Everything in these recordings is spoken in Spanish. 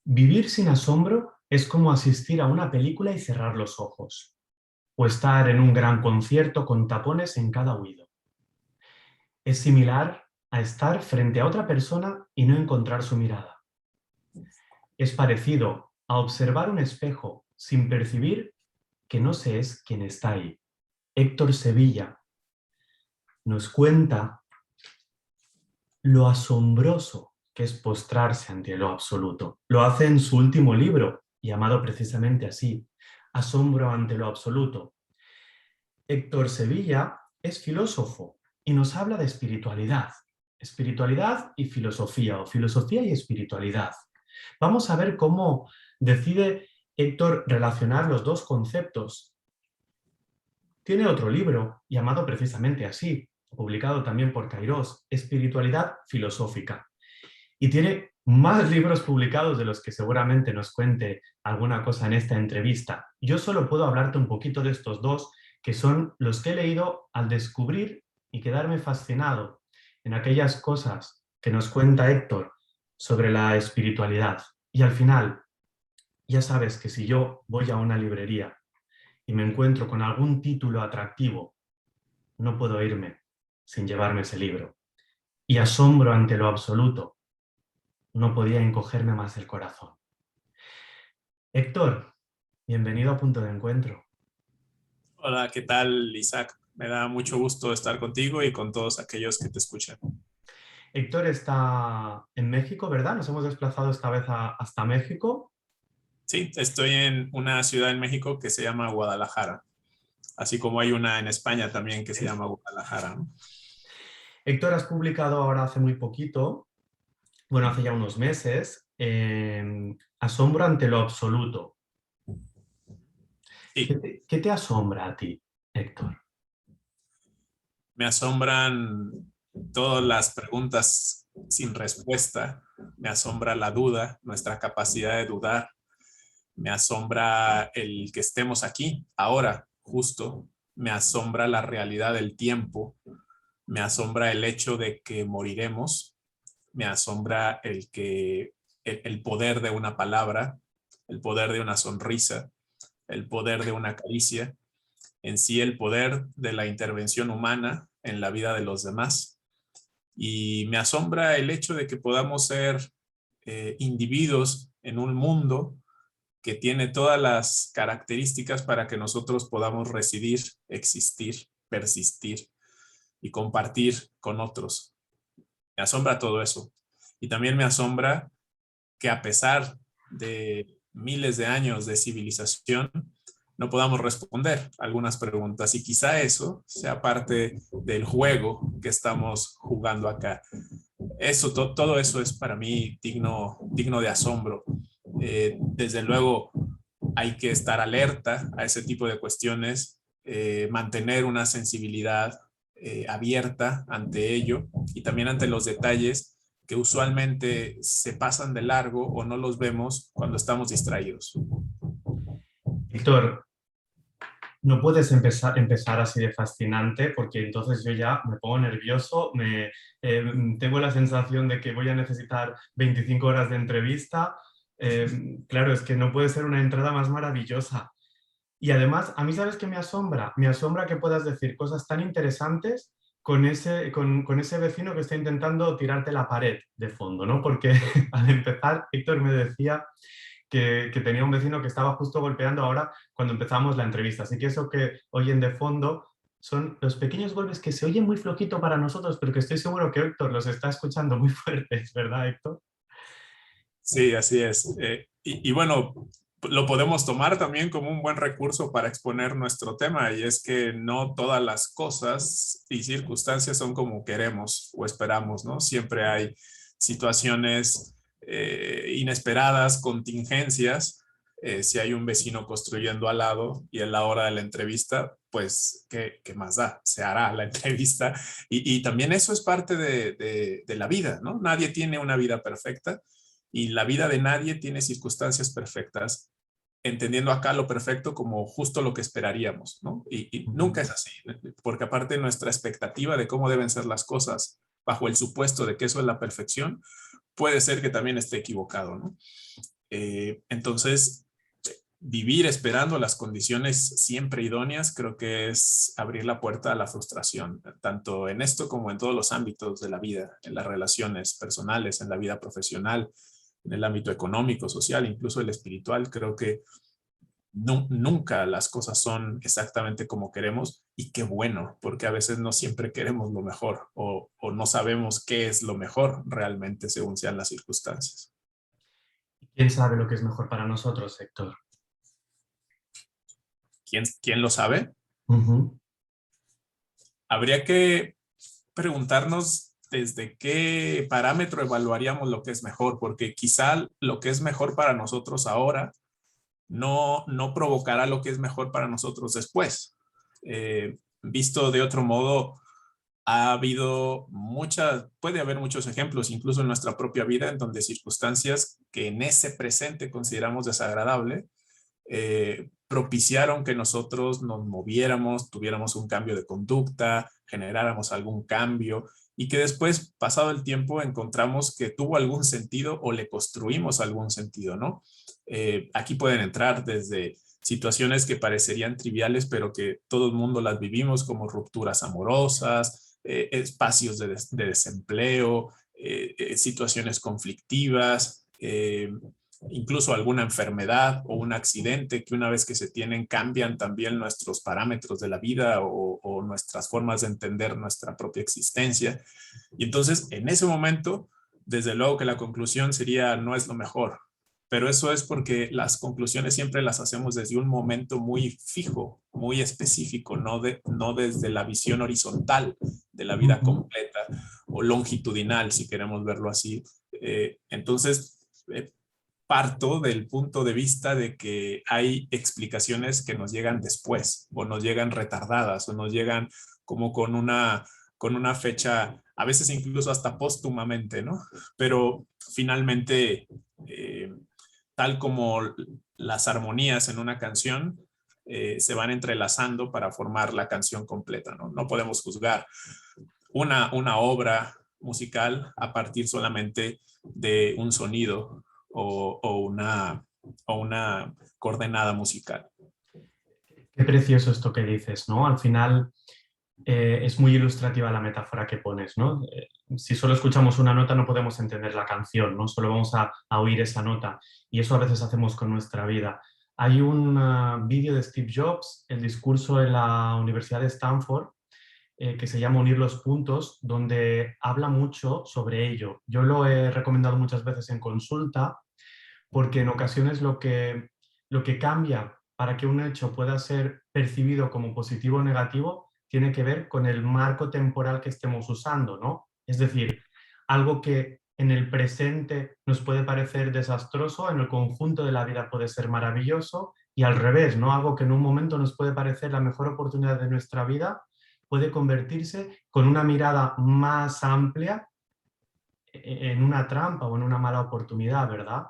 Vivir sin asombro es como asistir a una película y cerrar los ojos, o estar en un gran concierto con tapones en cada oído. Es similar a estar frente a otra persona y no encontrar su mirada. Es parecido a observar un espejo sin percibir que no se es quien está ahí. Héctor Sevilla nos cuenta lo asombroso que es postrarse ante lo absoluto. Lo hace en su último libro, llamado precisamente así, Asombro ante lo absoluto. Héctor Sevilla es filósofo y nos habla de espiritualidad. Espiritualidad y filosofía, o filosofía y espiritualidad. Vamos a ver cómo decide Héctor relacionar los dos conceptos. Tiene otro libro, llamado precisamente así, publicado también por Kairos, Espiritualidad filosófica. Y tiene más libros publicados de los que seguramente nos cuente alguna cosa en esta entrevista. Yo solo puedo hablarte un poquito de estos dos, que son los que he leído al descubrir y quedarme fascinado en aquellas cosas que nos cuenta Héctor sobre la espiritualidad. Y al final, ya sabes que si yo voy a una librería y me encuentro con algún título atractivo, no puedo irme sin llevarme ese libro. Y asombro ante lo absoluto, no podía encogerme más el corazón. Héctor, bienvenido a Punto de Encuentro. Hola, ¿qué tal, Isaac? Me da mucho gusto estar contigo y con todos aquellos que te escuchan. Héctor está en México, ¿verdad? Nos hemos desplazado esta vez hasta México. Sí, estoy en una ciudad en México que se llama Guadalajara, así como hay una en España también que se llama Guadalajara, ¿no? Héctor, has publicado ahora hace muy poquito, bueno, hace ya unos meses, Asombro ante lo absoluto. Sí, ¿Qué te asombra a ti, Héctor? me asombran todas las preguntas sin respuesta, me asombra la duda, nuestra capacidad de dudar, me asombra el que estemos aquí, ahora, justo, me asombra la realidad del tiempo, me asombra el hecho de que moriremos, me asombra el poder de una palabra, el poder de una sonrisa, el poder de una caricia, en sí el poder de la intervención humana en la vida de los demás. Y me asombra el hecho de que podamos ser individuos en un mundo que tiene todas las características para que nosotros podamos residir, existir, persistir y compartir con otros. Me asombra todo eso. Y también me asombra que a pesar de miles de años de civilización, no podamos responder algunas preguntas. Y quizá eso sea parte del juego que estamos jugando acá. Todo eso es para mí digno de asombro. Desde luego, hay que estar alerta a ese tipo de cuestiones, mantener una sensibilidad abierta ante ello y también ante los detalles que usualmente se pasan de largo o no los vemos cuando estamos distraídos. Héctor, no puedes empezar así de fascinante porque entonces yo ya me pongo nervioso, tengo la sensación de que voy a necesitar 25 horas de entrevista. Claro, es que no puede ser una entrada más maravillosa. Y además, a mí, ¿sabes qué me asombra? Me asombra que puedas decir cosas tan interesantes con ese vecino que está intentando tirarte la pared de fondo, ¿no? Porque al empezar, Héctor me decía que tenía un vecino que estaba justo golpeando ahora cuando empezamos la entrevista. Así que eso que oyen de fondo son los pequeños golpes que se oyen muy flojito para nosotros, pero que estoy seguro que Héctor los está escuchando muy fuertes, ¿verdad, Héctor? Sí, así es. Y bueno, lo podemos tomar también como un buen recurso para exponer nuestro tema, y es que no todas las cosas y circunstancias son como queremos o esperamos, ¿no? Siempre hay situaciones inesperadas, contingencias. Si hay un vecino construyendo al lado y en la hora de la entrevista, pues, ¿qué más da? Se hará la entrevista. Y también eso es parte de la vida, ¿no? Nadie tiene una vida perfecta y la vida de nadie tiene circunstancias perfectas, entendiendo acá lo perfecto como justo lo que esperaríamos, ¿no? Y nunca es así, porque aparte nuestra expectativa de cómo deben ser las cosas bajo el supuesto de que eso es la perfección, puede ser que también esté equivocado, ¿no? Entonces, vivir esperando las condiciones siempre idóneas creo que es abrir la puerta a la frustración, tanto en esto como en todos los ámbitos de la vida, en las relaciones personales, en la vida profesional, en el ámbito económico, social, incluso el espiritual. Creo que nunca las cosas son exactamente como queremos, y qué bueno, porque a veces no siempre queremos lo mejor o no sabemos qué es lo mejor realmente según sean las circunstancias. ¿Quién sabe lo que es mejor para nosotros, Héctor? ¿Quién lo sabe? Ujú. Habría que preguntarnos desde qué parámetro evaluaríamos lo que es mejor, porque quizá lo que es mejor para nosotros ahora no provocará lo que es mejor para nosotros después. Visto de otro modo, puede haber muchos ejemplos, incluso en nuestra propia vida, en donde circunstancias que en ese presente consideramos desagradable, propiciaron que nosotros nos moviéramos, tuviéramos un cambio de conducta, generáramos algún cambio, y que después, pasado el tiempo, encontramos que tuvo algún sentido o le construimos algún sentido, ¿no? Aquí pueden entrar desde situaciones que parecerían triviales, pero que todo el mundo las vivimos, como rupturas amorosas, espacios de desempleo, situaciones conflictivas, incluso alguna enfermedad o un accidente que una vez que se tienen cambian también nuestros parámetros de la vida o nuestras formas de entender nuestra propia existencia. Y entonces, en ese momento, desde luego que la conclusión sería no es lo mejor, pero eso es porque las conclusiones siempre las hacemos desde un momento muy fijo, muy específico, no desde la visión horizontal de la vida Ujú. completa o longitudinal, si queremos verlo así. Entonces, parto del punto de vista de que hay explicaciones que nos llegan después, o nos llegan retardadas, o nos llegan como con una fecha, a veces incluso hasta póstumamente, ¿no? Pero finalmente, tal como las armonías en una canción, se van entrelazando para formar la canción completa, ¿no? No podemos juzgar una obra musical a partir solamente de un sonido o una coordenada musical. Qué precioso esto que dices, ¿no? Al final es muy ilustrativa la metáfora que pones, ¿no? Si solo escuchamos una nota no podemos entender la canción, ¿no? Solo vamos a oír esa nota, y eso a veces hacemos con nuestra vida. Hay un vídeo de Steve Jobs, el discurso en la Universidad de Stanford, que se llama Unir los puntos, donde habla mucho sobre ello. Yo lo he recomendado muchas veces en consulta porque en ocasiones lo que cambia para que un hecho pueda ser percibido como positivo o negativo tiene que ver con el marco temporal que estemos usando, ¿no? Es decir, algo que en el presente nos puede parecer desastroso, en el conjunto de la vida puede ser maravilloso, y al revés, ¿no? Algo que en un momento nos puede parecer la mejor oportunidad de nuestra vida puede convertirse con una mirada más amplia en una trampa o en una mala oportunidad, ¿verdad?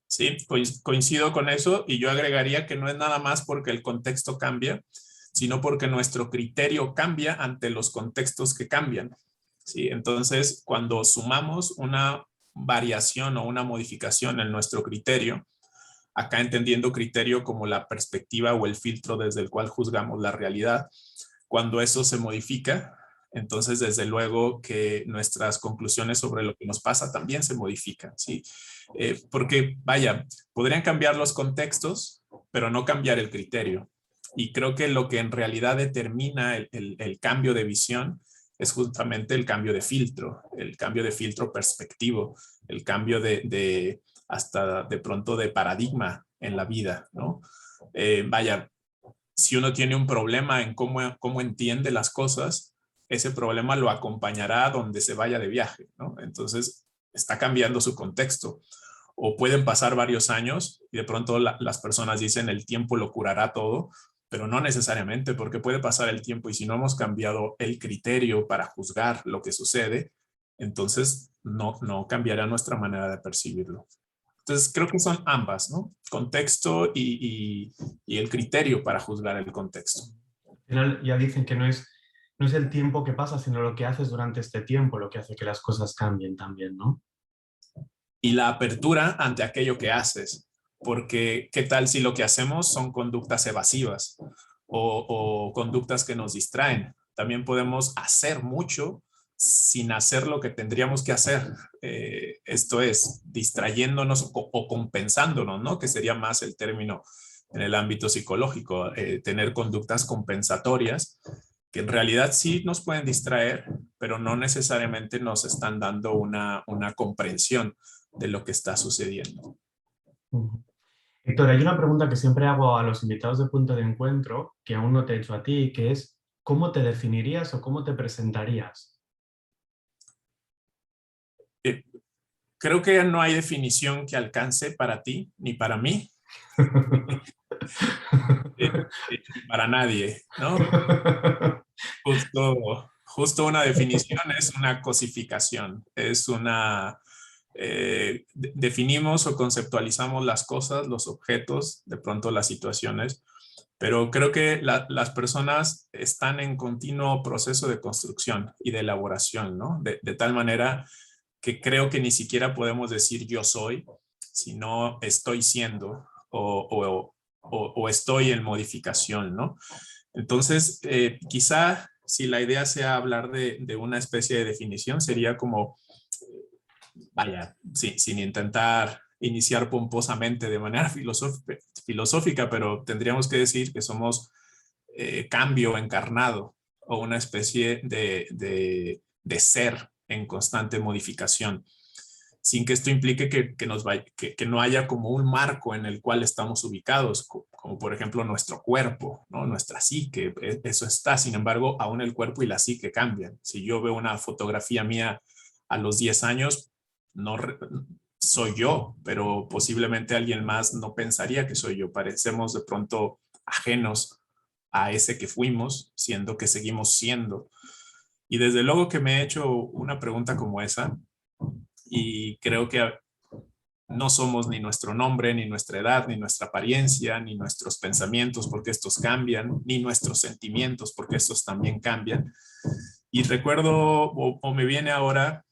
Sí, coincido con eso, y yo agregaría que no es nada más porque el contexto cambia, sino porque nuestro criterio cambia ante los contextos que cambian. Sí, entonces, cuando sumamos una variación o una modificación en nuestro criterio, acá entendiendo criterio como la perspectiva o el filtro desde el cual juzgamos la realidad, cuando eso se modifica, entonces desde luego que nuestras conclusiones sobre lo que nos pasa también se modifican, ¿sí? Porque, vaya, podrían cambiar los contextos, pero no cambiar el criterio. Y creo que lo que en realidad determina el cambio de visión es justamente el cambio de filtro perspectivo, el cambio hasta de pronto de paradigma en la vida, ¿no? Vaya, si uno tiene un problema en cómo entiende las cosas, ese problema lo acompañará a donde se vaya de viaje, ¿no? Entonces, está cambiando su contexto. O pueden pasar varios años y de pronto las personas dicen el tiempo lo curará todo, pero no necesariamente, porque puede pasar el tiempo y si no hemos cambiado el criterio para juzgar lo que sucede, entonces no cambiará nuestra manera de percibirlo. Entonces, creo que son ambas, ¿no? Contexto y el criterio para juzgar el contexto. Al final ya dicen que no es el tiempo que pasa, sino lo que haces durante este tiempo lo que hace que las cosas cambien también, ¿no? y la apertura ante aquello que haces. Porque, ¿qué tal si lo que hacemos son conductas evasivas o conductas que nos distraen? También podemos hacer mucho sin hacer lo que tendríamos que hacer. Esto es, distrayéndonos o compensándonos, ¿no? Que sería más el término en el ámbito psicológico, tener conductas compensatorias que en realidad sí nos pueden distraer, pero no necesariamente nos están dando una comprensión de lo que está sucediendo. Ujú. Héctor, hay una pregunta que siempre hago a los invitados de Punto de Encuentro, que aún no te he hecho a ti, que es ¿cómo te definirías o cómo te presentarías? Eh, Creo que no hay definición que alcance para ti ni para mí, ni para nadie, ¿no? Justo una definición es una cosificación, es definimos o conceptualizamos las cosas, los objetos, de pronto las situaciones, pero creo que las personas están en continuo proceso de construcción y de elaboración, ¿no? De tal manera que creo que ni siquiera podemos decir yo soy, sino estoy siendo o estoy en modificación, ¿no? Entonces, quizá si la idea sea hablar de una especie de definición, sería como, vaya, sin intentar iniciar pomposamente de manera filosófica, pero tendríamos que decir que somos cambio encarnado o una especie de ser en constante modificación, sin que esto implique que no haya como un marco en el cual estamos ubicados, como por ejemplo nuestro cuerpo, ¿no? Nuestra psique, eso está. Sin embargo, aún el cuerpo y la psique cambian. Si yo veo una fotografía mía a los 10 años, no soy yo, pero posiblemente alguien más no pensaría que soy yo. Parecemos de pronto ajenos a ese que fuimos, siendo que seguimos siendo. Y desde luego que me he hecho una pregunta como esa, y creo que no somos ni nuestro nombre, ni nuestra edad, ni nuestra apariencia, ni nuestros pensamientos, porque estos cambian, ni nuestros sentimientos, porque estos también cambian. Y recuerdo, o me viene ahora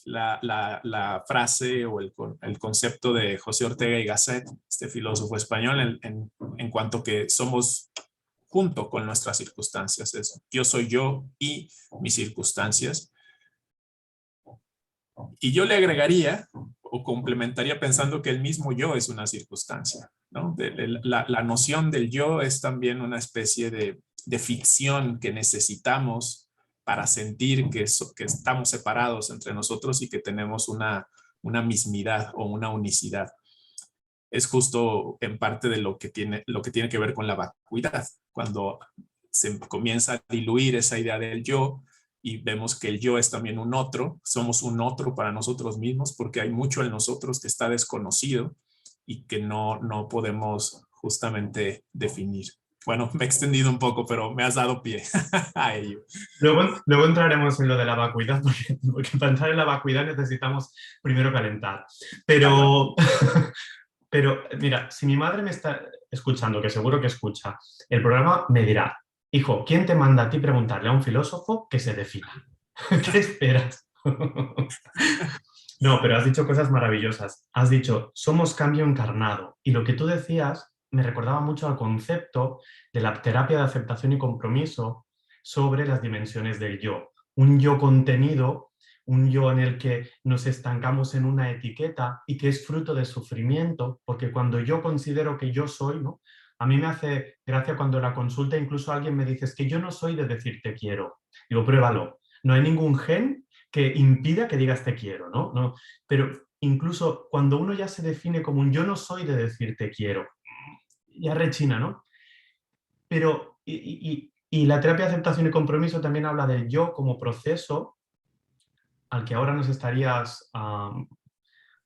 la frase o el concepto de José Ortega y Gasset, este filósofo español, en cuanto que somos junto con nuestras circunstancias. Es, yo soy yo y mis circunstancias. Y yo le agregaría o complementaría pensando que el mismo yo es una circunstancia, ¿no? La noción del yo es también una especie de ficción que necesitamos para sentir que estamos separados entre nosotros y que tenemos una mismidad o una unicidad. Es justo en parte de lo que tiene que ver con la vacuidad, cuando se comienza a diluir esa idea del yo y vemos que el yo es también un otro, somos un otro para nosotros mismos porque hay mucho en nosotros que está desconocido y que no podemos justamente definir. Bueno, me he extendido un poco, pero me has dado pie a ello. Luego entraremos en lo de la vacuidad, porque para entrar en la vacuidad necesitamos primero calentar. Claro. Pero, pero mira, si mi madre me está escuchando, que seguro que escucha, el programa me dirá, hijo, ¿quién te manda a ti preguntarle a un filósofo que se defina? ¿Qué esperas? No, pero has dicho cosas maravillosas. Has dicho, somos cambio encarnado. Y lo que tú decías me recordaba mucho al concepto de la terapia de aceptación y compromiso sobre las dimensiones del yo. Un yo contenido, un yo en el que nos estancamos en una etiqueta y que es fruto de sufrimiento, porque cuando yo considero que yo soy, ¿no? A mí me hace gracia cuando en la consulta incluso alguien me dice, es que yo no soy de decir te quiero. Digo, pruébalo. No hay ningún gen que impida que digas te quiero, ¿no? No, pero incluso cuando uno ya se define como un yo no soy de decir te quiero, ya rechina, ¿no? Pero, y la terapia de aceptación y compromiso también habla del yo como proceso al que ahora nos estarías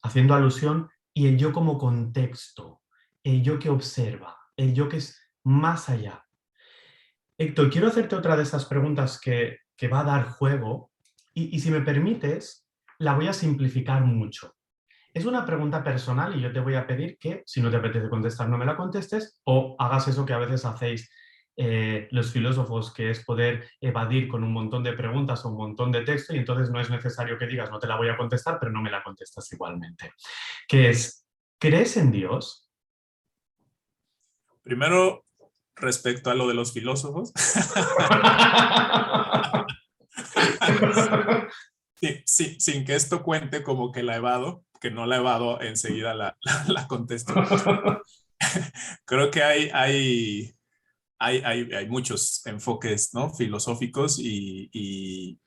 haciendo alusión, y el yo como contexto, el yo que observa, el yo que es más allá. Héctor, quiero hacerte otra de esas preguntas que va a dar juego, y si me permites, la voy a simplificar mucho. Es una pregunta personal y yo te voy a pedir que, si no te apetece contestar, no me la contestes o hagas eso que a veces hacéis los filósofos, que es poder evadir con un montón de preguntas o un montón de texto, y entonces no es necesario que digas no te la voy a contestar, pero no me la contestas igualmente. Que es, ¿crees en Dios? Primero, respecto a lo de los filósofos, sí, sí, sin que esto cuente como que la evado, que no la evado, enseguida la contesto. Creo que hay muchos enfoques, ¿no?, filosóficos y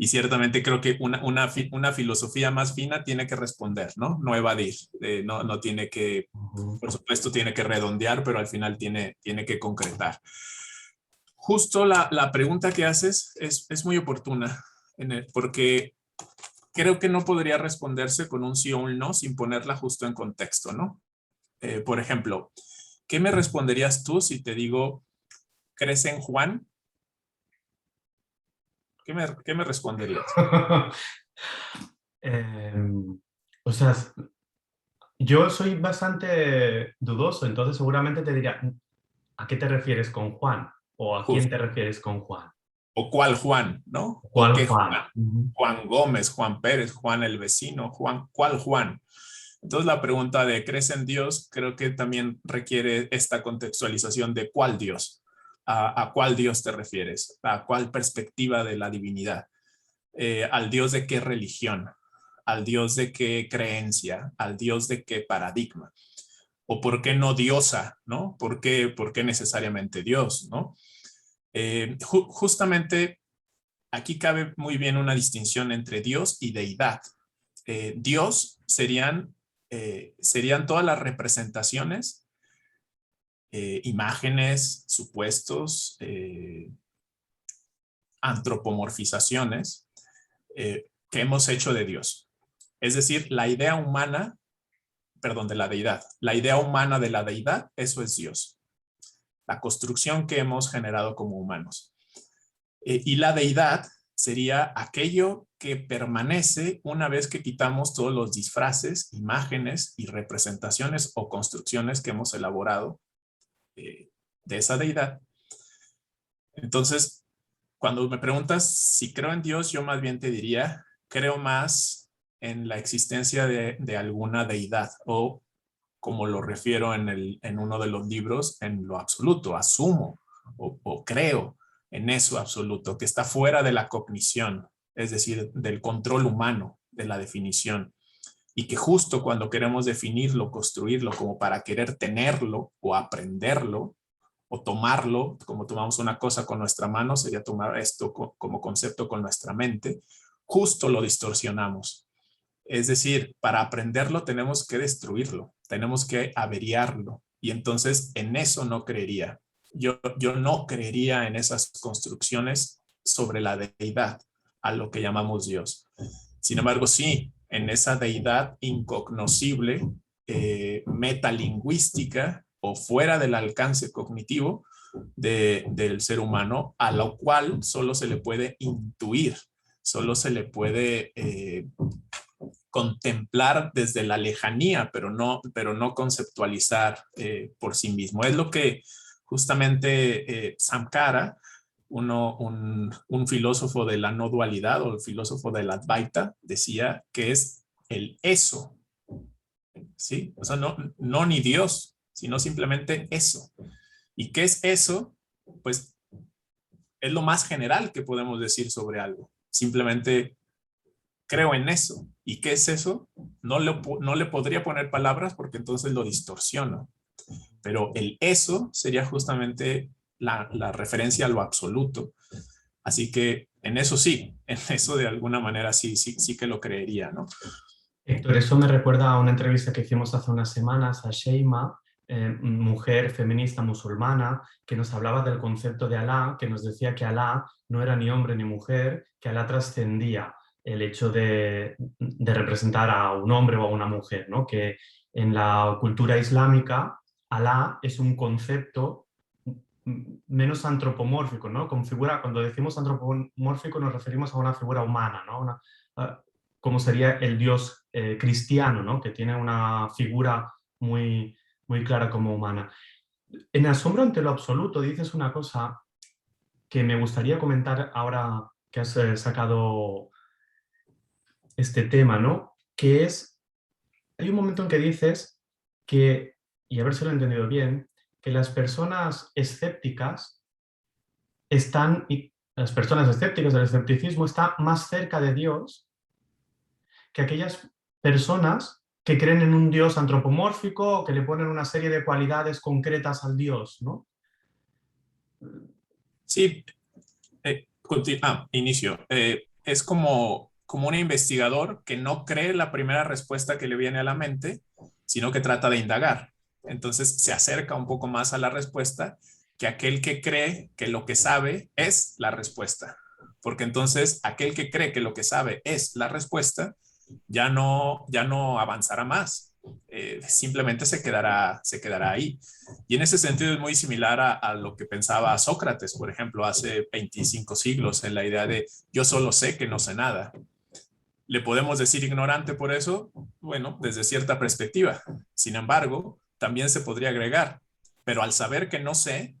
ciertamente creo que una filosofía más fina tiene que responder, ¿no? No evadir, no tiene que, por supuesto, tiene que redondear, pero al final tiene que concretar. Justo la pregunta que haces es muy oportuna, porque creo que no podría responderse con un sí o un no sin ponerla justo en contexto, ¿no? Por ejemplo, ¿qué me responderías tú si te digo, ¿crees en Juan? ¿Qué me responderías? O sea, yo soy bastante dudoso, entonces seguramente te diría, ¿a qué te refieres con Juan? ¿O a quién Justo. te refieres con Juan? ¿O cuál Juan, no? ¿O ¿Cuál qué Juan? Juan? Juan Gómez, Juan Pérez, Juan el vecino, Juan, ¿cuál Juan? Entonces la pregunta de ¿crees en Dios? Creo que también requiere esta contextualización de ¿cuál Dios? ¿A cuál Dios te refieres? ¿A cuál perspectiva de la divinidad? ¿Al Dios de qué religión? ¿Al Dios de qué creencia? ¿Al Dios de qué paradigma? ¿O por qué no diosa? ¿No? Por qué necesariamente Dios? ¿No? Justamente aquí cabe muy bien una distinción entre Dios y deidad. Dios serían todas las representaciones, imágenes, supuestos, antropomorfizaciones que hemos hecho de Dios. Es decir, la idea humana, perdón, de la deidad, la idea humana de la deidad, eso es Dios. La construcción que hemos generado como humanos. Y la deidad sería aquello que permanece una vez que quitamos todos los disfraces, imágenes y representaciones o construcciones que hemos elaborado de esa deidad. Entonces, cuando me preguntas si creo en Dios, yo más bien te diría, creo más en la existencia de alguna deidad o, como lo refiero en uno de los libros, en lo absoluto, asumo o creo en eso absoluto, que está fuera de la cognición, es decir, del control humano, de la definición, y que justo cuando queremos definirlo, construirlo como para querer tenerlo o aprenderlo o tomarlo, como tomamos una cosa con nuestra mano, sería tomar esto como concepto con nuestra mente, justo lo distorsionamos. Es decir, para aprenderlo tenemos que destruirlo, tenemos que averiarlo. Y entonces en eso no creería. Yo no creería en esas construcciones sobre la deidad, a lo que llamamos Dios. Sin embargo, sí, en esa deidad incognoscible, metalingüística o fuera del alcance cognitivo del ser humano, a lo cual solo se le puede intuir, solo se le puede contemplar desde la lejanía, pero no conceptualizar por sí mismo. Es lo que justamente Sankara, un filósofo de la no dualidad o el filósofo de la Advaita, decía que es el eso, ¿sí? O sea, no ni Dios, sino simplemente eso. ¿Y qué es eso? Pues es lo más general que podemos decir sobre algo. Simplemente creo en eso. ¿Y qué es eso? No le podría poner palabras porque entonces lo distorsiono. Pero el eso sería justamente la referencia a lo absoluto. Así que en eso sí, en eso de alguna manera sí que lo creería, ¿no? Héctor, eso me recuerda a una entrevista que hicimos hace unas semanas a Sheima, mujer feminista musulmana, que nos hablaba del concepto de Alá, que nos decía que Alá no era ni hombre ni mujer, que Alá trascendía el hecho de representar a un hombre o a una mujer, ¿no? Que en la cultura islámica Alá es un concepto menos antropomórfico, ¿no? Cuando decimos antropomórfico nos referimos a una figura humana, ¿no? Como sería el Dios cristiano, ¿no? Que tiene una figura muy, muy clara como humana. En Asombro ante lo absoluto dices una cosa que me gustaría comentar ahora que has sacado este tema, ¿no? Que es, hay un momento en que dices que, y a ver si lo he entendido bien, que las personas escépticas y las personas escépticas del escepticismo están más cerca de Dios que aquellas personas que creen en un Dios antropomórfico o que le ponen una serie de cualidades concretas al Dios, ¿no? Sí, inicio. Es como un investigador que no cree la primera respuesta que le viene a la mente, sino que trata de indagar. Entonces se acerca un poco más a la respuesta que aquel que cree que lo que sabe es la respuesta. Porque entonces aquel que cree que lo que sabe es la respuesta ya no avanzará más. Simplemente se quedará ahí. Y en ese sentido es muy similar a lo que pensaba Sócrates, por ejemplo, hace 25 siglos, en la idea de yo solo sé que no sé nada. ¿Le podemos decir ignorante por eso? Bueno, desde cierta perspectiva. Sin embargo, también se podría agregar, pero al saber que no sé,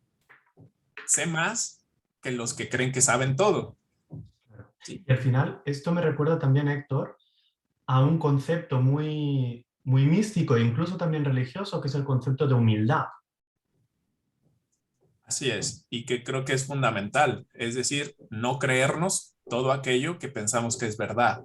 sé más que los que creen que saben todo. ¿Sí? Y al final, esto me recuerda también, Héctor, a un concepto muy, muy místico e incluso también religioso, que es el concepto de humildad. Así es, y que creo que es fundamental, es decir, no creernos todo aquello que pensamos que es verdad,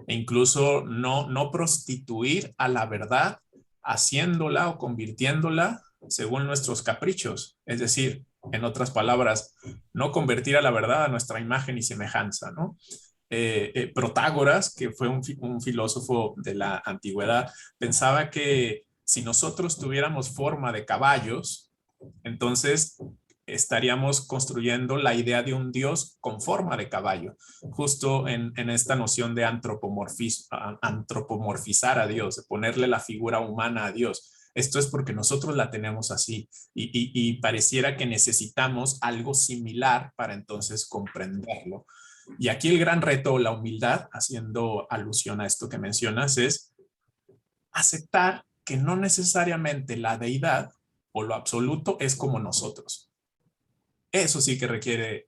e incluso no prostituir a la verdad haciéndola o convirtiéndola según nuestros caprichos, es decir, en otras palabras, no convertir a la verdad a nuestra imagen y semejanza, ¿no? Protágoras, que fue un filósofo de la antigüedad, pensaba que si nosotros tuviéramos forma de caballos, entonces estaríamos construyendo la idea de un Dios con forma de caballo, justo en esta noción de antropomorfizar a Dios, de ponerle la figura humana a Dios. Esto es porque nosotros la tenemos así y pareciera que necesitamos algo similar para entonces comprenderlo. Y aquí el gran reto, la humildad, haciendo alusión a esto que mencionas, es aceptar que no necesariamente la deidad o lo absoluto es como nosotros. Eso sí que requiere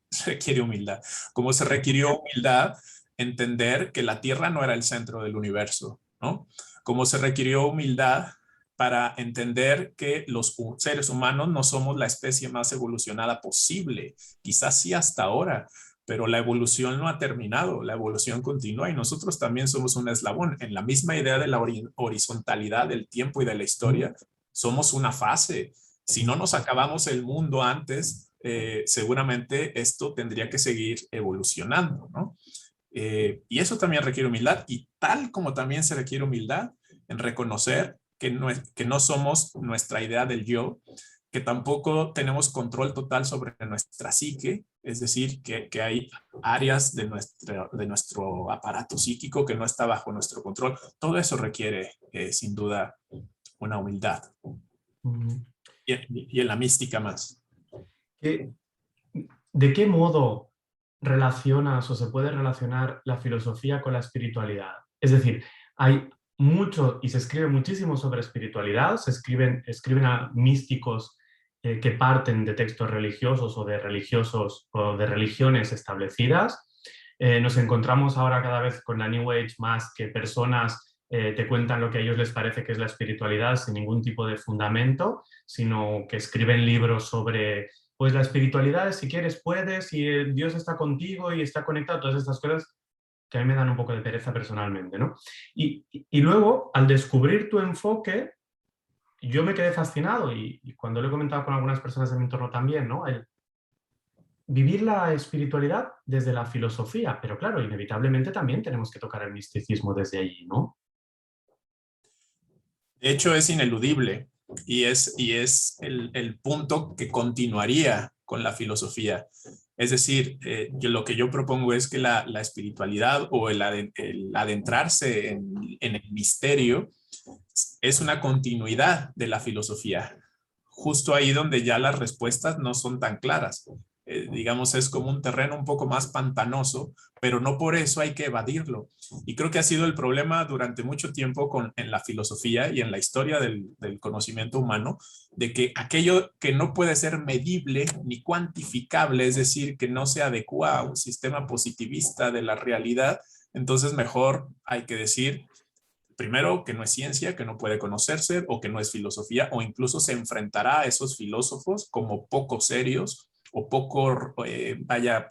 humildad. Como se requirió humildad entender que la Tierra no era el centro del universo, ¿no? Como se requirió humildad para entender que los seres humanos no somos la especie más evolucionada posible, quizás sí hasta ahora, pero la evolución no ha terminado, la evolución continúa y nosotros también somos un eslabón. En la misma idea de la horizontalidad del tiempo y de la historia, somos una fase. Si no nos acabamos el mundo antes, seguramente esto tendría que seguir evolucionando, ¿no? Y eso también requiere humildad, y tal como también se requiere humildad en reconocer que no somos nuestra idea del yo, que tampoco tenemos control total sobre nuestra psique, es decir, que hay áreas de nuestro aparato psíquico que no está bajo nuestro control. Todo eso requiere, sin duda, una humildad. Mm. Y en la mística más. ¿Qué- ¿De qué modo relacionas o se puede relacionar la filosofía con la espiritualidad? Es decir, hay mucho y se escribe muchísimo sobre espiritualidad, escriben a místicos que parten de textos religiosos o de religiones establecidas. Nos encontramos ahora cada vez con la New Age más que personas te cuentan lo que a ellos les parece que es la espiritualidad sin ningún tipo de fundamento, sino que escriben libros sobre pues la espiritualidad es si quieres puedes y Dios está contigo y está conectado, todas estas cosas que a mí me dan un poco de pereza personalmente, ¿no? Y luego, al descubrir tu enfoque, yo me quedé fascinado y cuando lo he comentado con algunas personas de mi entorno también, ¿no? El vivir la espiritualidad desde la filosofía, pero claro, inevitablemente también tenemos que tocar el misticismo desde allí, ¿no? De hecho, es ineludible y es el punto que continuaría con la filosofía. Es decir, lo que yo propongo es que la espiritualidad o el adentrarse en el misterio es una continuidad de la filosofía, justo ahí donde ya las respuestas no son tan claras. digamos, es como un terreno un poco más pantanoso, pero no por eso hay que evadirlo. Y creo que ha sido el problema durante mucho tiempo en la filosofía y en la historia del conocimiento humano, de que aquello que no puede ser medible ni cuantificable, es decir, que no se adecua a un sistema positivista de la realidad, entonces mejor hay que decir, primero, que no es ciencia, que no puede conocerse, o que no es filosofía, o incluso se enfrentará a esos filósofos como poco serios o poco,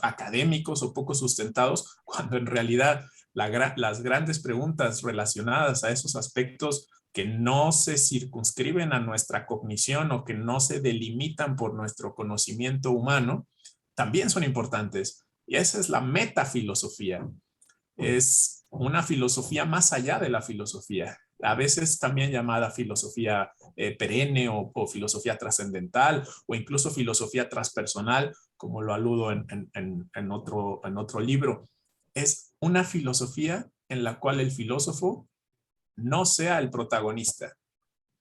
académicos o poco sustentados, cuando en realidad las grandes preguntas relacionadas a esos aspectos que no se circunscriben a nuestra cognición o que no se delimitan por nuestro conocimiento humano, también son importantes. Y esa es la metafilosofía. Es una filosofía más allá de la filosofía, a veces también llamada filosofía perenne o filosofía trascendental o incluso filosofía transpersonal, como lo aludo en otro libro. Es una filosofía en la cual el filósofo no sea el protagonista.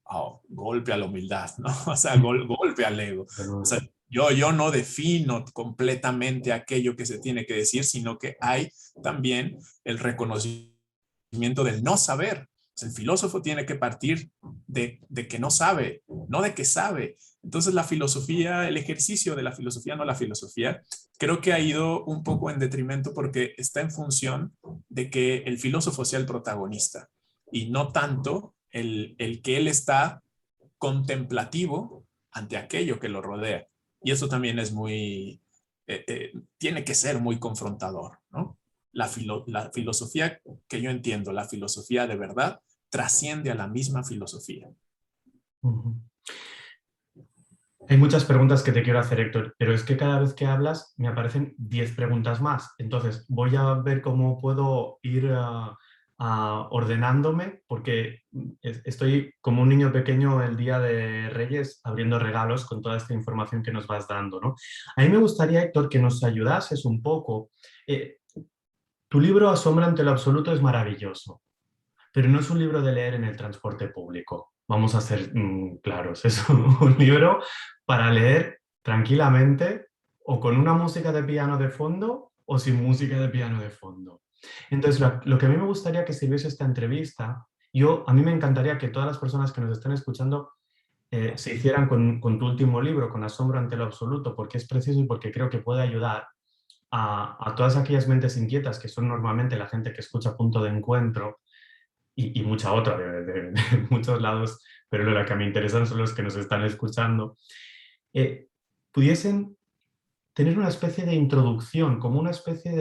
Oh, golpe a la humildad, ¿no? O sea, golpe al ego. O sea, yo no defino completamente aquello que se tiene que decir, sino que hay también el reconocimiento del no saber. O sea, el filósofo tiene que partir de que no sabe, no de que sabe. Entonces la filosofía, el ejercicio de la filosofía, no la filosofía, creo que ha ido un poco en detrimento porque está en función de que el filósofo sea el protagonista y no tanto el que él está contemplativo ante aquello que lo rodea. Y eso también es tiene que ser muy confrontador, ¿no? La filosofía que yo entiendo, la filosofía de verdad, trasciende a la misma filosofía. Hay muchas preguntas que te quiero hacer, Héctor, pero es que cada vez que hablas me aparecen 10 preguntas más. Entonces, voy a ver cómo puedo ir ordenándome, porque estoy como un niño pequeño el día de Reyes abriendo regalos con toda esta información que nos vas dando, ¿no? A mí me gustaría, Héctor, que nos ayudases un poco. Tu libro Asombra ante lo absoluto es maravilloso, pero no es un libro de leer en el transporte público. Vamos a ser claros, es un libro para leer tranquilamente o con una música de piano de fondo o sin música de piano de fondo. Entonces, lo que a mí me gustaría que sirviese esta entrevista, a mí me encantaría que todas las personas que nos estén escuchando se hicieran con tu último libro, con Asombro ante lo absoluto, porque es preciso y porque creo que puede ayudar a todas aquellas mentes inquietas que son normalmente la gente que escucha Punto de Encuentro, y mucha otra de muchos lados, pero lo que me interesan son los que nos están escuchando, pudiesen tener una especie de introducción, como una especie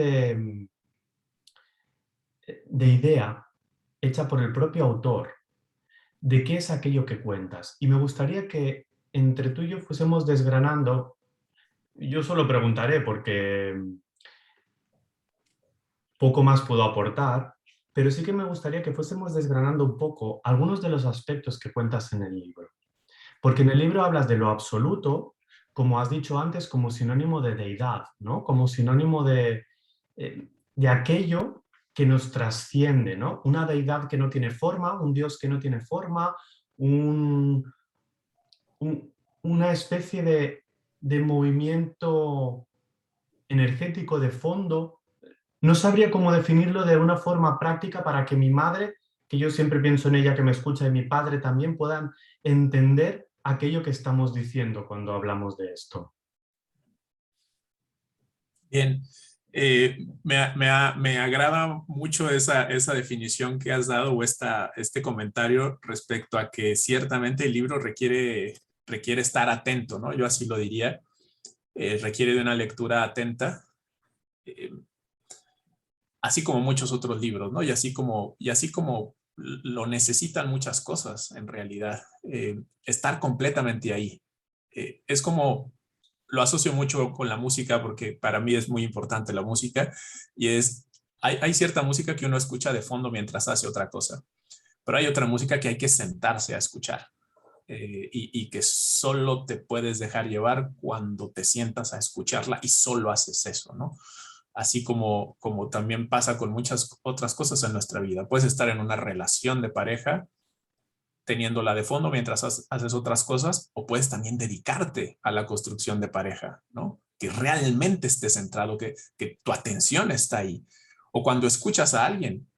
de idea hecha por el propio autor de qué es aquello que cuentas. Y me gustaría que entre tú y yo fuésemos desgranando, yo solo preguntaré porque poco más puedo aportar, pero sí que me gustaría que fuésemos desgranando un poco algunos de los aspectos que cuentas en el libro. Porque en el libro hablas de lo absoluto, como has dicho antes, como sinónimo de deidad, ¿no? Como sinónimo de aquello que nos trasciende, ¿no? Una deidad que no tiene forma, un Dios que no tiene forma, una especie de movimiento energético de fondo. No sabría cómo definirlo de una forma práctica para que mi madre, que yo siempre pienso en ella, que me escucha, y mi padre también puedan entender aquello que estamos diciendo cuando hablamos de esto. Bien, me agrada mucho esa definición que has dado o este comentario respecto a que ciertamente el libro requiere estar atento, ¿no? Yo así lo diría, requiere de una lectura atenta, eh, así como muchos otros libros, ¿no? Y así como lo necesitan muchas cosas en realidad, estar completamente ahí. Es como lo asocio mucho con la música porque para mí es muy importante la música y hay cierta música que uno escucha de fondo mientras hace otra cosa, pero hay otra música que hay que sentarse a escuchar y que solo te puedes dejar llevar cuando te sientas a escucharla y solo haces eso, ¿no? Así como también pasa con muchas otras cosas en nuestra vida. Puedes estar en una relación de pareja teniéndola de fondo mientras haces otras cosas, o puedes también dedicarte a la construcción de pareja, ¿no? que realmente esté centrado, que tu atención está ahí. O cuando escuchas a alguien,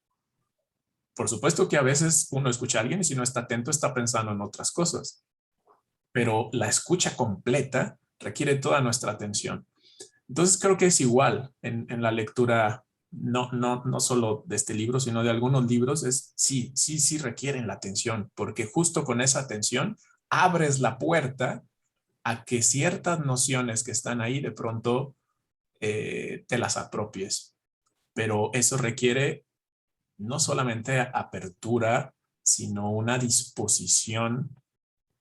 por supuesto que a veces uno escucha a alguien y si no está atento está pensando en otras cosas, pero la escucha completa requiere toda nuestra atención. Entonces creo que es igual en la lectura, no solo de este libro, sino de algunos libros, sí requieren la atención, porque justo con esa atención abres la puerta a que ciertas nociones que están ahí de pronto te las apropies. Pero eso requiere no solamente apertura, sino una disposición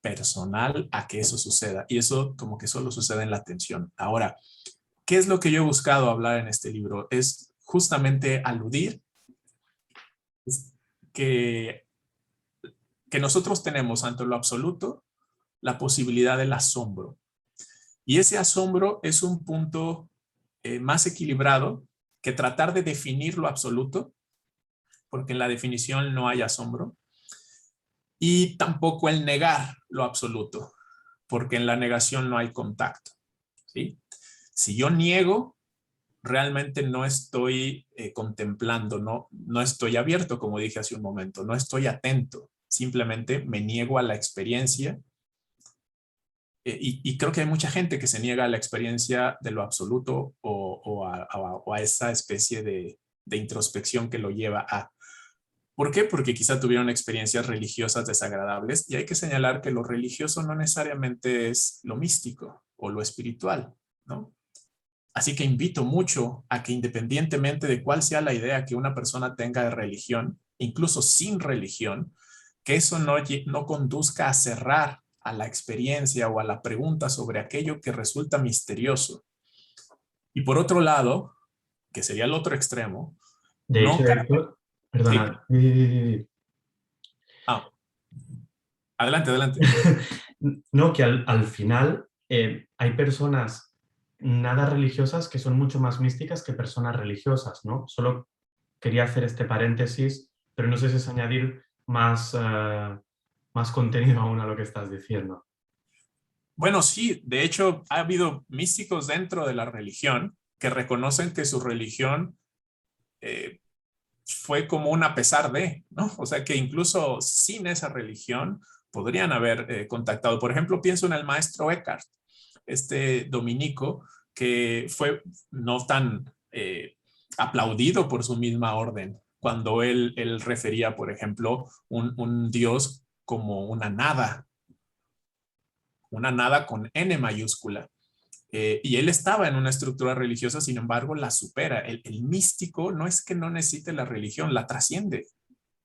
personal a que eso suceda. Y eso como que solo sucede en la atención. Ahora, ¿qué es lo que yo he buscado hablar en este libro? Es justamente aludir que, que nosotros tenemos ante lo absoluto la posibilidad del asombro. Y ese asombro es un punto más equilibrado que tratar de definir lo absoluto, porque en la definición no hay asombro, y tampoco el negar lo absoluto, porque en la negación no hay contacto. ¿Sí? Si yo niego, realmente no estoy contemplando, no estoy abierto, como dije hace un momento, no estoy atento, simplemente me niego a la experiencia. Y creo que hay mucha gente que se niega a la experiencia de lo absoluto o a esa especie de introspección que lo lleva a. ¿Por qué? Porque quizá tuvieron experiencias religiosas desagradables y hay que señalar que lo religioso no necesariamente es lo místico o lo espiritual, ¿no? Así que invito mucho a que independientemente de cuál sea la idea que una persona tenga de religión, incluso sin religión, que eso no conduzca a cerrar a la experiencia o a la pregunta sobre aquello que resulta misterioso. Y por otro lado, que sería el otro extremo, De no hecho, caer. Héctor, Sí. perdona, Ah, adelante, adelante. no, que al final hay personas nada religiosas que son mucho más místicas que personas religiosas, ¿no? Solo quería hacer este paréntesis, pero no sé si es añadir más contenido aún a lo que estás diciendo. Bueno, sí, de hecho, ha habido místicos dentro de la religión que reconocen que su religión eh, fue como un a pesar de, ¿no? O sea, que incluso sin esa religión podrían haber contactado. Por ejemplo, pienso en el maestro Eckhart, este dominico que fue no tan aplaudido por su misma orden, cuando él refería, por ejemplo, un Dios como una nada con N mayúscula. Y él estaba en una estructura religiosa, sin embargo, la supera. El místico no es que no necesite la religión, la trasciende,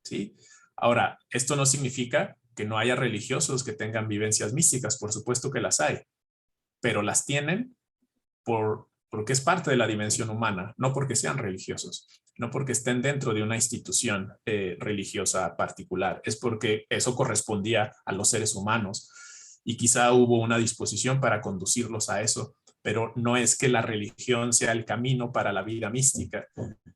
¿sí? Ahora, esto no significa que no haya religiosos que tengan vivencias místicas, por supuesto que las hay, pero las tienen porque es parte de la dimensión humana, no porque sean religiosos, no porque estén dentro de una institución religiosa particular, es porque eso correspondía a los seres humanos y quizá hubo una disposición para conducirlos a eso, pero no es que la religión sea el camino para la vida mística,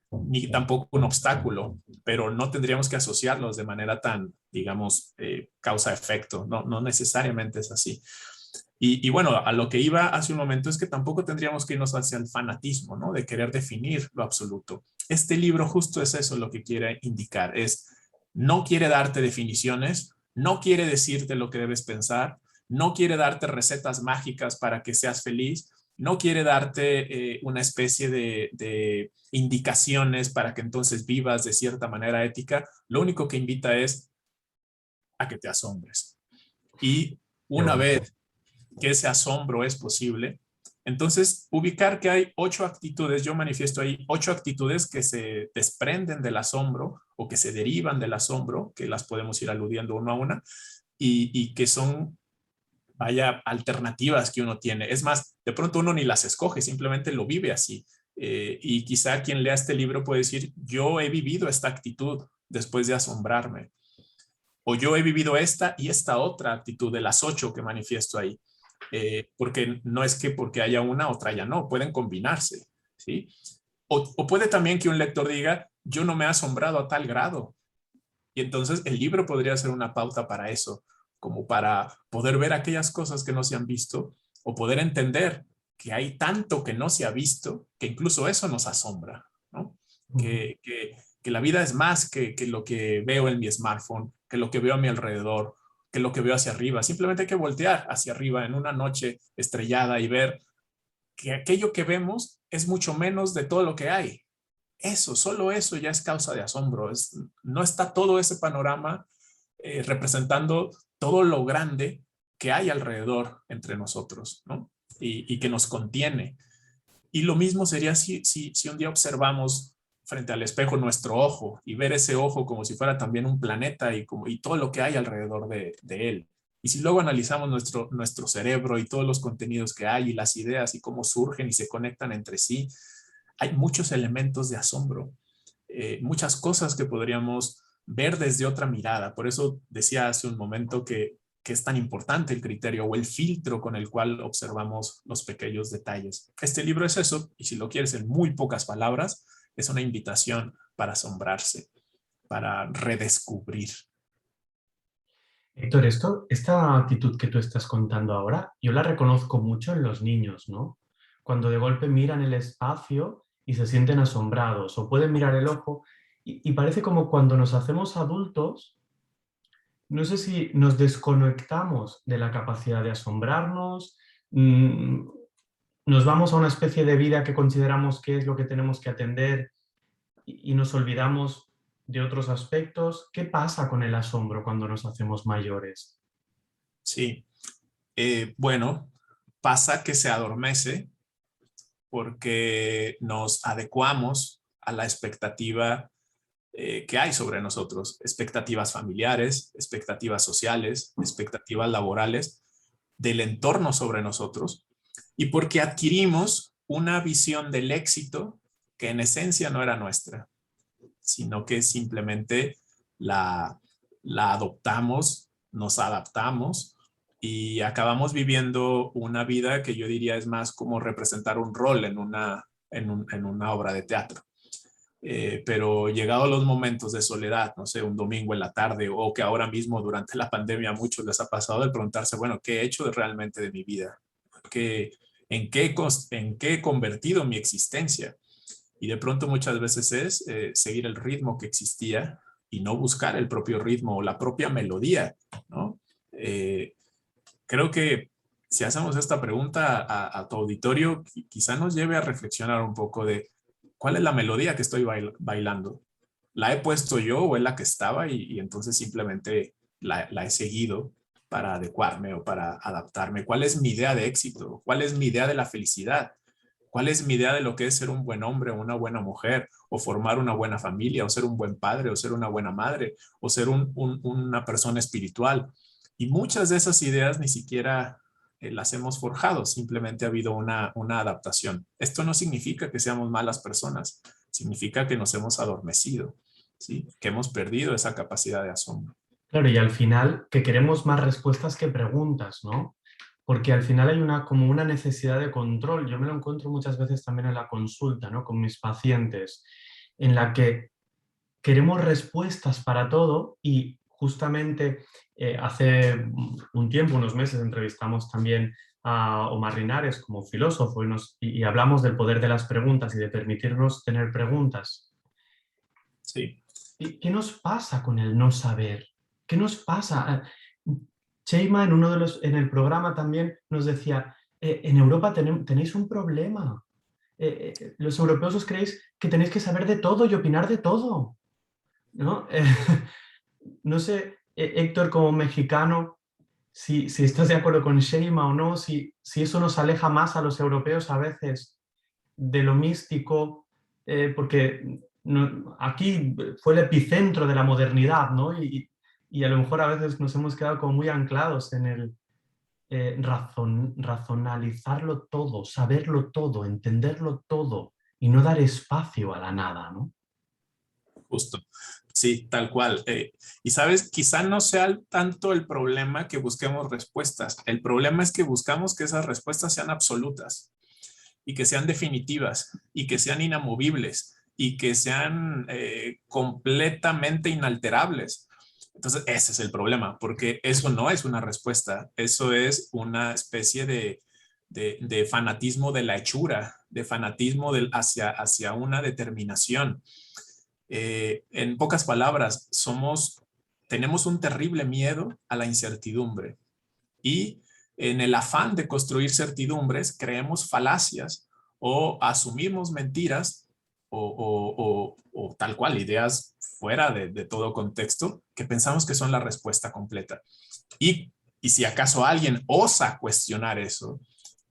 ni tampoco un obstáculo, pero no tendríamos que asociarlos de manera tan, digamos, causa-efecto, no necesariamente es así. Y bueno, a lo que iba hace un momento es que tampoco tendríamos que irnos hacia el fanatismo, ¿no? De querer definir lo absoluto. Este libro justo es eso lo que quiere indicar, no quiere darte definiciones, no quiere decirte lo que debes pensar, no quiere darte recetas mágicas para que seas feliz, no quiere darte una especie de indicaciones para que entonces vivas de cierta manera ética. Lo único que invita es a que te asombres. Y Qué una bonito. vez que ese asombro es posible, entonces ubicar que hay 8 actitudes, yo manifiesto ahí 8 actitudes que se desprenden del asombro o que se derivan del asombro, que las podemos ir aludiendo uno a una, y que son, vaya, alternativas que uno tiene. Es más, de pronto uno ni las escoge, simplemente lo vive así. Y quizá quien lea este libro puede decir, yo he vivido esta actitud después de asombrarme, o yo he vivido esta y esta otra actitud de las 8 que manifiesto ahí. Porque no es que porque haya una, otra ya no, pueden combinarse, ¿sí? O puede también que un lector diga, yo no me he asombrado a tal grado. Y entonces el libro podría ser una pauta para eso, como para poder ver aquellas cosas que no se han visto o poder entender que hay tanto que no se ha visto, que incluso eso nos asombra, ¿no? Que la vida es más que lo que veo en mi smartphone, que lo que veo a mi alrededor, que lo que veo hacia arriba. Simplemente hay que voltear hacia arriba en una noche estrellada y ver que aquello que vemos es mucho menos de todo lo que hay. Eso, solo eso ya es causa de asombro. No está todo ese panorama representando todo lo grande que hay alrededor entre nosotros, ¿no? Y que nos contiene. Y lo mismo sería si un día observamos frente al espejo nuestro ojo y ver ese ojo como si fuera también un planeta y todo lo que hay alrededor de él. Y si luego analizamos nuestro cerebro y todos los contenidos que hay y las ideas y cómo surgen y se conectan entre sí, hay muchos elementos de asombro, muchas cosas que podríamos ver desde otra mirada. Por eso decía hace un momento que es tan importante el criterio o el filtro con el cual observamos los pequeños detalles. Este libro es eso, y si lo quieres en muy pocas palabras, es una invitación para asombrarse, para redescubrir. Héctor, esta actitud que tú estás contando ahora, yo la reconozco mucho en los niños, ¿no? Cuando de golpe miran el espacio y se sienten asombrados, o pueden mirar el ojo, y parece como cuando nos hacemos adultos, no sé si nos desconectamos de la capacidad de asombrarnos, nos vamos a una especie de vida que consideramos que es lo que tenemos que atender y nos olvidamos de otros aspectos. ¿Qué pasa con el asombro cuando nos hacemos mayores? Sí, bueno, pasa que se adormece porque nos adecuamos a la expectativa que hay sobre nosotros, expectativas familiares, expectativas sociales, expectativas laborales, del entorno sobre nosotros, y porque adquirimos una visión del éxito que en esencia no era nuestra, sino que simplemente la, la adoptamos, nos adaptamos y acabamos viviendo una vida que yo diría es más como representar un rol en una obra de teatro. Pero llegados los momentos de soledad, no sé, un domingo en la tarde o que ahora mismo durante la pandemia a muchos les ha pasado de preguntarse, bueno, ¿qué he hecho realmente de mi vida? ¿Qué, en qué he convertido mi existencia? Y de pronto muchas veces es seguir el ritmo que existía y no buscar el propio ritmo o la propia melodía, ¿no? Creo que si hacemos esta pregunta a tu auditorio, quizá nos lleve a reflexionar un poco de cuál es la melodía que estoy bailando. ¿La he puesto yo o es la que estaba y entonces simplemente la he seguido para adecuarme o para adaptarme? ¿Cuál es mi idea de éxito? ¿Cuál es mi idea de la felicidad? ¿Cuál es mi idea de lo que es ser un buen hombre o una buena mujer? O formar una buena familia, o ser un buen padre, o ser una buena madre, o ser una persona espiritual. Y muchas de esas ideas ni siquiera las hemos forjado, simplemente ha habido una adaptación. Esto no significa que seamos malas personas, significa que nos hemos adormecido, ¿sí? Que hemos perdido esa capacidad de asombro. Claro, y al final que queremos más respuestas que preguntas, ¿no? Porque al final hay como una necesidad de control. Yo me lo encuentro muchas veces también en la consulta, ¿no? Con mis pacientes, en la que queremos respuestas para todo y justamente hace un tiempo, unos meses, entrevistamos también a Omar Linares como filósofo y hablamos del poder de las preguntas y de permitirnos tener preguntas. Sí. ¿Y qué nos pasa con el no saber? ¿Qué nos pasa? Sheima en el programa también nos decía, en Europa tenéis un problema. Los europeos os creéis que tenéis que saber de todo y opinar de todo, ¿no? No sé, Héctor, como mexicano, si estás de acuerdo con Sheima o no, si eso nos aleja más a los europeos a veces de lo místico, porque aquí fue el epicentro de la modernidad, ¿no? Y a lo mejor a veces nos hemos quedado como muy anclados en el razonalizarlo todo, saberlo todo, entenderlo todo y no dar espacio a la nada, ¿no? Justo. Sí, tal cual. Y sabes, quizá no sea tanto el problema que busquemos respuestas. El problema es que buscamos que esas respuestas sean absolutas y que sean definitivas y que sean inamovibles y que sean completamente inalterables. Entonces, ese es el problema, porque eso no es una respuesta, eso es una especie de fanatismo de la hechura, de fanatismo hacia una determinación. En pocas palabras, tenemos un terrible miedo a la incertidumbre y en el afán de construir certidumbres creemos falacias o asumimos mentiras o tal cual ideas fuera de todo contexto que pensamos que son la respuesta completa. Y si acaso alguien osa cuestionar eso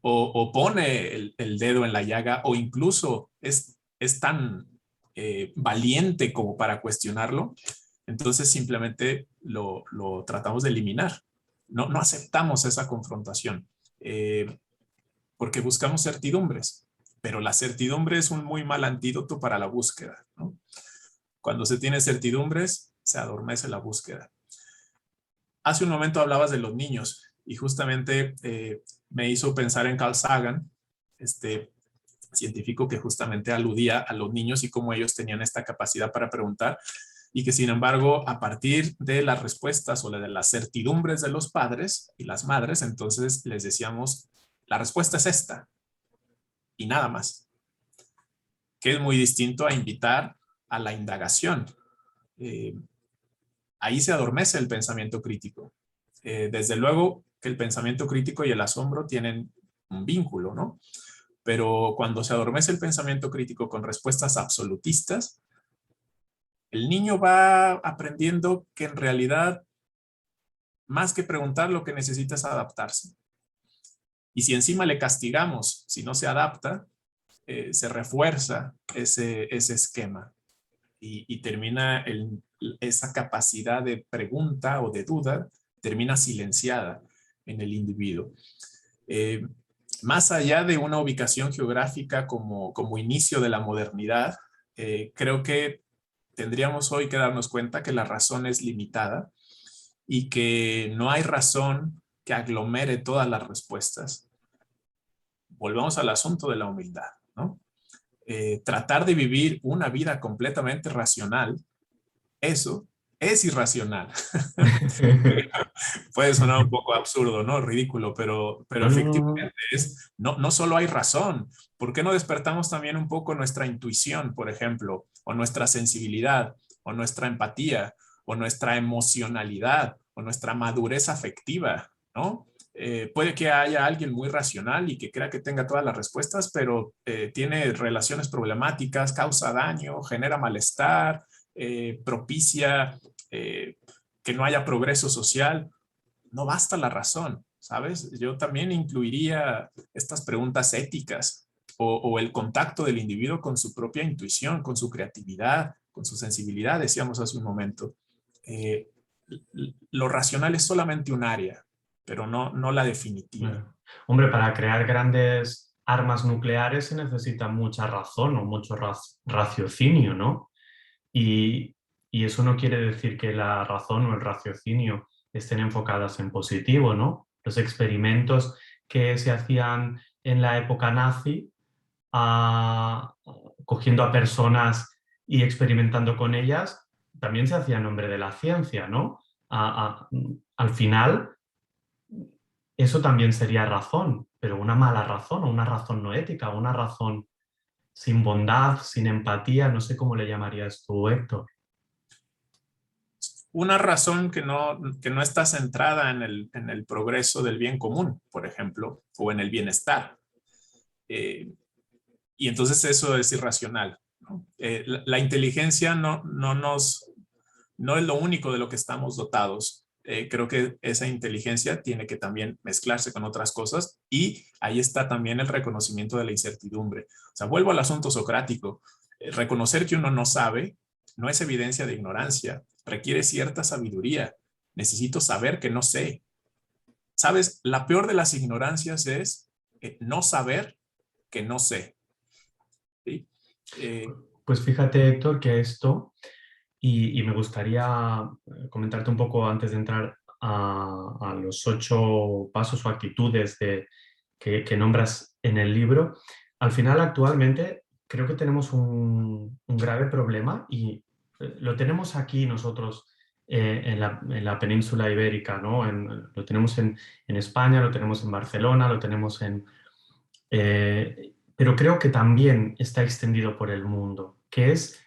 o pone el dedo en la llaga o incluso es tan valiente como para cuestionarlo, entonces simplemente lo tratamos de eliminar. No aceptamos esa confrontación porque buscamos certidumbres, pero la certidumbre es un muy mal antídoto para la búsqueda, ¿no? Cuando se tiene certidumbres, se adormece la búsqueda. Hace un momento hablabas de los niños y justamente me hizo pensar en Carl Sagan, este científico que justamente aludía a los niños y cómo ellos tenían esta capacidad para preguntar y que sin embargo a partir de las respuestas o de las certidumbres de los padres y las madres, entonces les decíamos, la respuesta es esta y nada más, que es muy distinto a invitar a la indagación. Ahí se adormece el pensamiento crítico. Desde luego que el pensamiento crítico y el asombro tienen un vínculo, ¿no? Pero cuando se adormece el pensamiento crítico con respuestas absolutistas, el niño va aprendiendo que en realidad, más que preguntar, lo que necesita es adaptarse. Y si encima le castigamos, si no se adapta, se refuerza ese esquema y termina esa capacidad de pregunta o de duda, termina silenciada en el individuo. Más allá de una ubicación geográfica como inicio de la modernidad, creo que tendríamos hoy que darnos cuenta que la razón es limitada y que no hay razón que aglomere todas las respuestas. Volvamos al asunto de la humildad, ¿no? Tratar de vivir una vida completamente racional, eso es irracional. Puede sonar un poco absurdo, ¿no? Ridículo, pero No, no, no, no. efectivamente no solo hay razón. ¿Por qué no despertamos también un poco nuestra intuición, por ejemplo, o nuestra sensibilidad, o nuestra empatía, o nuestra emocionalidad, o nuestra madurez afectiva, ¿no? Puede que haya alguien muy racional y que crea que tenga todas las respuestas, pero tiene relaciones problemáticas, causa daño, genera malestar, propicia que no haya progreso social. No basta la razón, ¿sabes? Yo también incluiría estas preguntas éticas o el contacto del individuo con su propia intuición, con su creatividad, con su sensibilidad, decíamos hace un momento. Eh, lo racional es solamente un área, pero no la definitiva. Hombre, para crear grandes armas nucleares se necesita mucha razón o mucho raciocinio, ¿no? Y, y eso no quiere decir que la razón o el raciocinio estén enfocadas en positivo, ¿no? Los experimentos que se hacían en la época nazi, a- cogiendo a personas y experimentando con ellas, también se hacía en nombre de la ciencia, ¿no? Al final, eso también sería razón, pero una mala razón o una razón no ética, una razón sin bondad, sin empatía, no sé cómo le llamarías tú, Héctor. Una razón que no está centrada en el progreso del bien común, por ejemplo, o en el bienestar. Y entonces eso es irracional, ¿no? La inteligencia no es lo único de lo que estamos dotados. Creo que esa inteligencia tiene que también mezclarse con otras cosas y ahí está también el reconocimiento de la incertidumbre. O sea, vuelvo al asunto socrático. Reconocer que uno no sabe no es evidencia de ignorancia, requiere cierta sabiduría. Necesito saber que no sé. ¿Sabes? La peor de las ignorancias es no saber que no sé. ¿Sí? Pues fíjate, Héctor, que esto, y me gustaría comentarte un poco antes de entrar a los 8 pasos o actitudes que nombras en el libro. Al final, actualmente, creo que tenemos un grave problema y lo tenemos aquí nosotros en la península ibérica, ¿no? Lo tenemos en España, lo tenemos en Barcelona, lo tenemos pero creo que también está extendido por el mundo, que es,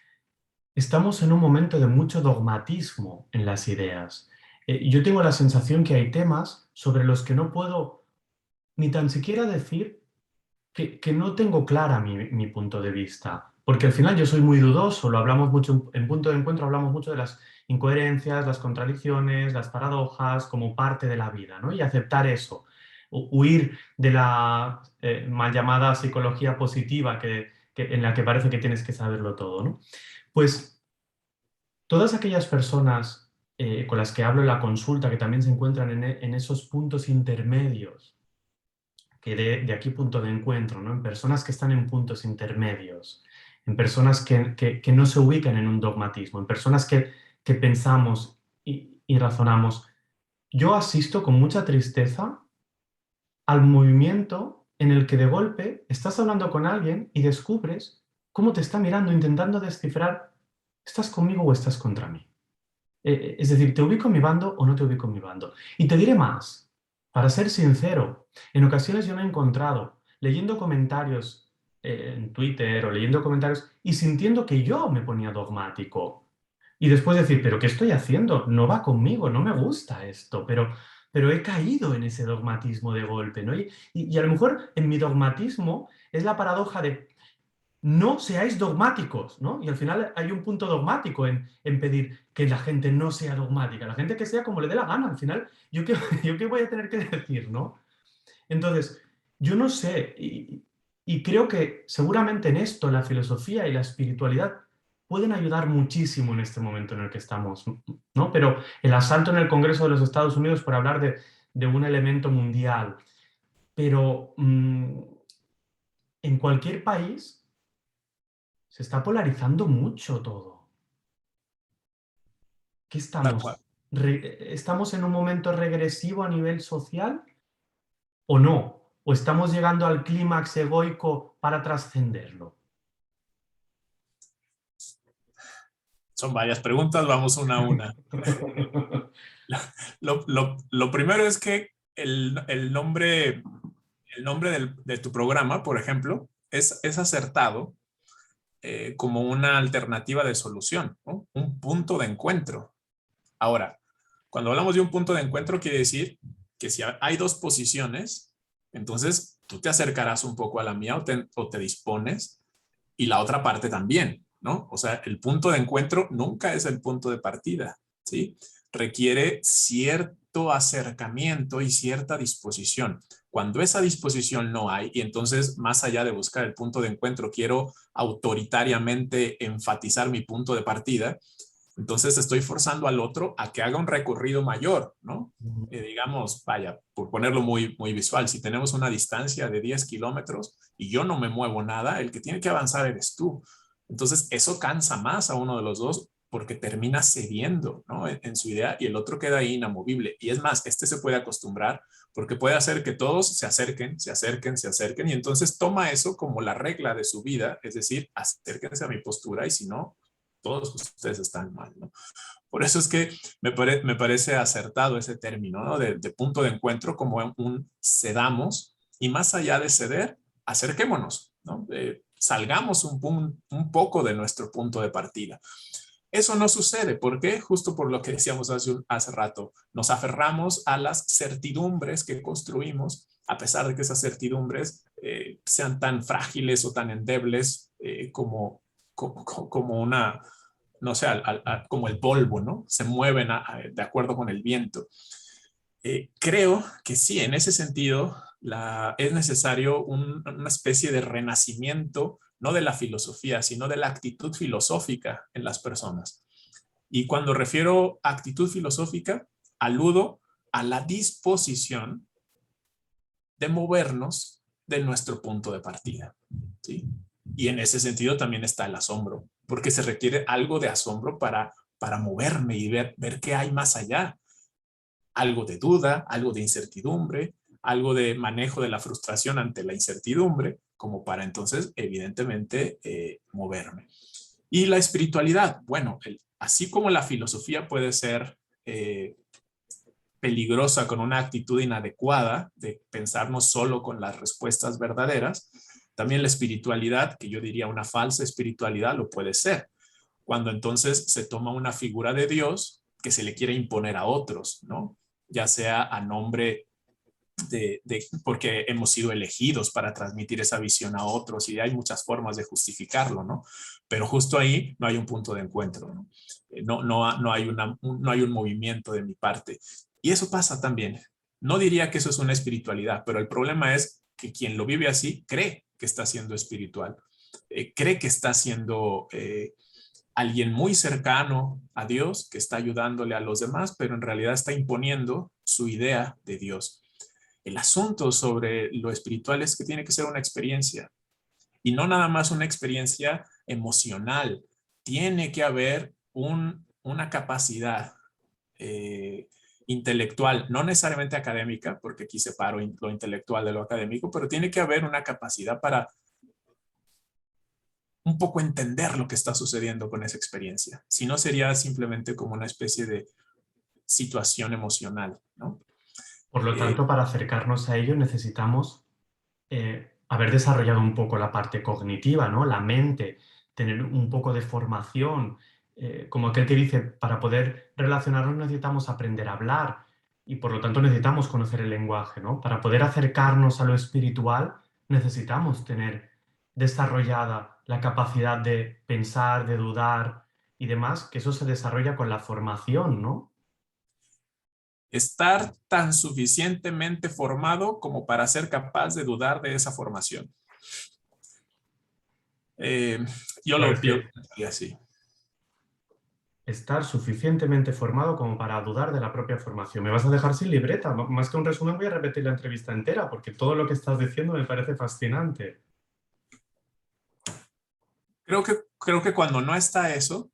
estamos en un momento de mucho dogmatismo en las ideas. Yo tengo la sensación que hay temas sobre los que no puedo ni tan siquiera decir que no tengo clara mi punto de vista, porque al final yo soy muy dudoso, lo hablamos mucho en Punto de Encuentro, hablamos mucho de las incoherencias, las contradicciones, las paradojas como parte de la vida, ¿no? Y aceptar eso, huir de la mal llamada psicología positiva en la que parece que tienes que saberlo todo, ¿no? Pues todas aquellas personas con las que hablo en la consulta, que también se encuentran en esos puntos intermedios, que de aquí punto de encuentro, ¿no? En personas que están en puntos intermedios, en personas que no se ubican en un dogmatismo, en personas que pensamos y razonamos. Yo asisto con mucha tristeza al movimiento en el que de golpe estás hablando con alguien y descubres cómo te está mirando, intentando descifrar, ¿estás conmigo o estás contra mí? Es decir, ¿te ubico en mi bando o no te ubico en mi bando? Y te diré más, para ser sincero, en ocasiones yo me he encontrado leyendo comentarios en Twitter o leyendo comentarios y sintiendo que yo me ponía dogmático. Y después decir, ¿pero qué estoy haciendo? No va conmigo, no me gusta esto, pero he caído en ese dogmatismo de golpe, ¿no? Y a lo mejor en mi dogmatismo es la paradoja de no seáis dogmáticos, ¿no? Y al final hay un punto dogmático en pedir que la gente no sea dogmática, la gente que sea como le dé la gana, al final, ¿yo qué, yo qué voy a tener que decir, ¿no? Entonces, yo no sé, y creo que seguramente en esto la filosofía y la espiritualidad pueden ayudar muchísimo en este momento en el que estamos, ¿no? Pero el asalto en el Congreso de los Estados Unidos por hablar de un elemento mundial, pero en cualquier país se está polarizando mucho todo. ¿Qué Tal cual. estamos? ¿Estamos en un momento regresivo a nivel social o no? ¿O estamos llegando al clímax egoico para trascenderlo? Son varias preguntas, vamos una a una. Lo primero es que el nombre de tu programa, por ejemplo, es acertado como una alternativa de solución, ¿no? Un punto de encuentro. Ahora, cuando hablamos de un punto de encuentro, quiere decir que si hay dos posiciones, entonces tú te acercarás un poco a la mía o te dispones y la otra parte también, ¿no? O sea, el punto de encuentro nunca es el punto de partida, ¿sí? Requiere cierto acercamiento y cierta disposición. Cuando esa disposición no hay, y entonces más allá de buscar el punto de encuentro, quiero autoritariamente enfatizar mi punto de partida, entonces estoy forzando al otro a que haga un recorrido mayor, ¿no? Digamos, vaya, por ponerlo muy, muy visual, si tenemos una distancia de 10 kilómetros y yo no me muevo nada, el que tiene que avanzar eres tú. Entonces eso cansa más a uno de los dos porque termina cediendo, ¿no? En su idea y el otro queda ahí inamovible. Y es más, este se puede acostumbrar porque puede hacer que todos se acerquen, se acerquen, se acerquen y entonces toma eso como la regla de su vida, es decir, acérquense a mi postura y si no, todos ustedes están mal, ¿no? Por eso es que me parece acertado ese término, ¿no? De punto de encuentro como un cedamos y más allá de ceder, acerquémonos, ¿no? Salgamos un poco de nuestro punto de partida. Eso no sucede, ¿por qué? Justo por lo que decíamos hace rato, nos aferramos a las certidumbres que construimos, a pesar de que esas certidumbres sean tan frágiles o tan endebles como una, no sé, como el polvo, ¿no? Se mueven de acuerdo con el viento. Creo que sí, en ese sentido es necesario una especie de renacimiento, no de la filosofía, sino de la actitud filosófica en las personas. Y cuando refiero a actitud filosófica, aludo a la disposición de movernos de nuestro punto de partida, ¿sí? Y en ese sentido también está el asombro, porque se requiere algo de asombro para moverme y ver qué hay más allá. Algo de duda, algo de incertidumbre, algo de manejo de la frustración ante la incertidumbre, como para entonces, evidentemente, moverme. Y la espiritualidad, bueno, así como la filosofía puede ser peligrosa con una actitud inadecuada de pensarnos solo con las respuestas verdaderas, también la espiritualidad, que yo diría una falsa espiritualidad, lo puede ser, cuando entonces se toma una figura de Dios que se le quiere imponer a otros, ¿no? Ya sea a nombre porque hemos sido elegidos para transmitir esa visión a otros y hay muchas formas de justificarlo, ¿no? Pero justo ahí no hay un punto de encuentro, ¿no? No hay un movimiento de mi parte. Y eso pasa también. No diría que eso es una espiritualidad, pero el problema es que quien lo vive así cree que está siendo espiritual, cree que está siendo alguien muy cercano a Dios, que está ayudándole a los demás, pero en realidad está imponiendo su idea de Dios. El asunto sobre lo espiritual es que tiene que ser una experiencia y no nada más una experiencia emocional. Tiene que haber una capacidad intelectual, no necesariamente académica, porque aquí separo lo intelectual de lo académico, pero tiene que haber una capacidad para un poco entender lo que está sucediendo con esa experiencia. Si no, sería simplemente como una especie de situación emocional, ¿no? Por lo tanto, para acercarnos a ello necesitamos haber desarrollado un poco la parte cognitiva, ¿no? La mente, tener un poco de formación, como aquel que dice, para poder relacionarnos necesitamos aprender a hablar y por lo tanto necesitamos conocer el lenguaje, ¿no? Para poder acercarnos a lo espiritual necesitamos tener desarrollada la capacidad de pensar, de dudar y demás, que eso se desarrolla con la formación, ¿no? Estar tan suficientemente formado como para ser capaz de dudar de esa formación. Yo Claro, lo es que diría así. estar suficientemente formado como para dudar de la propia formación. Me vas a dejar sin libreta. Más que un resumen, voy a repetir la entrevista entera porque todo lo que estás diciendo me parece fascinante. Creo que cuando no está eso,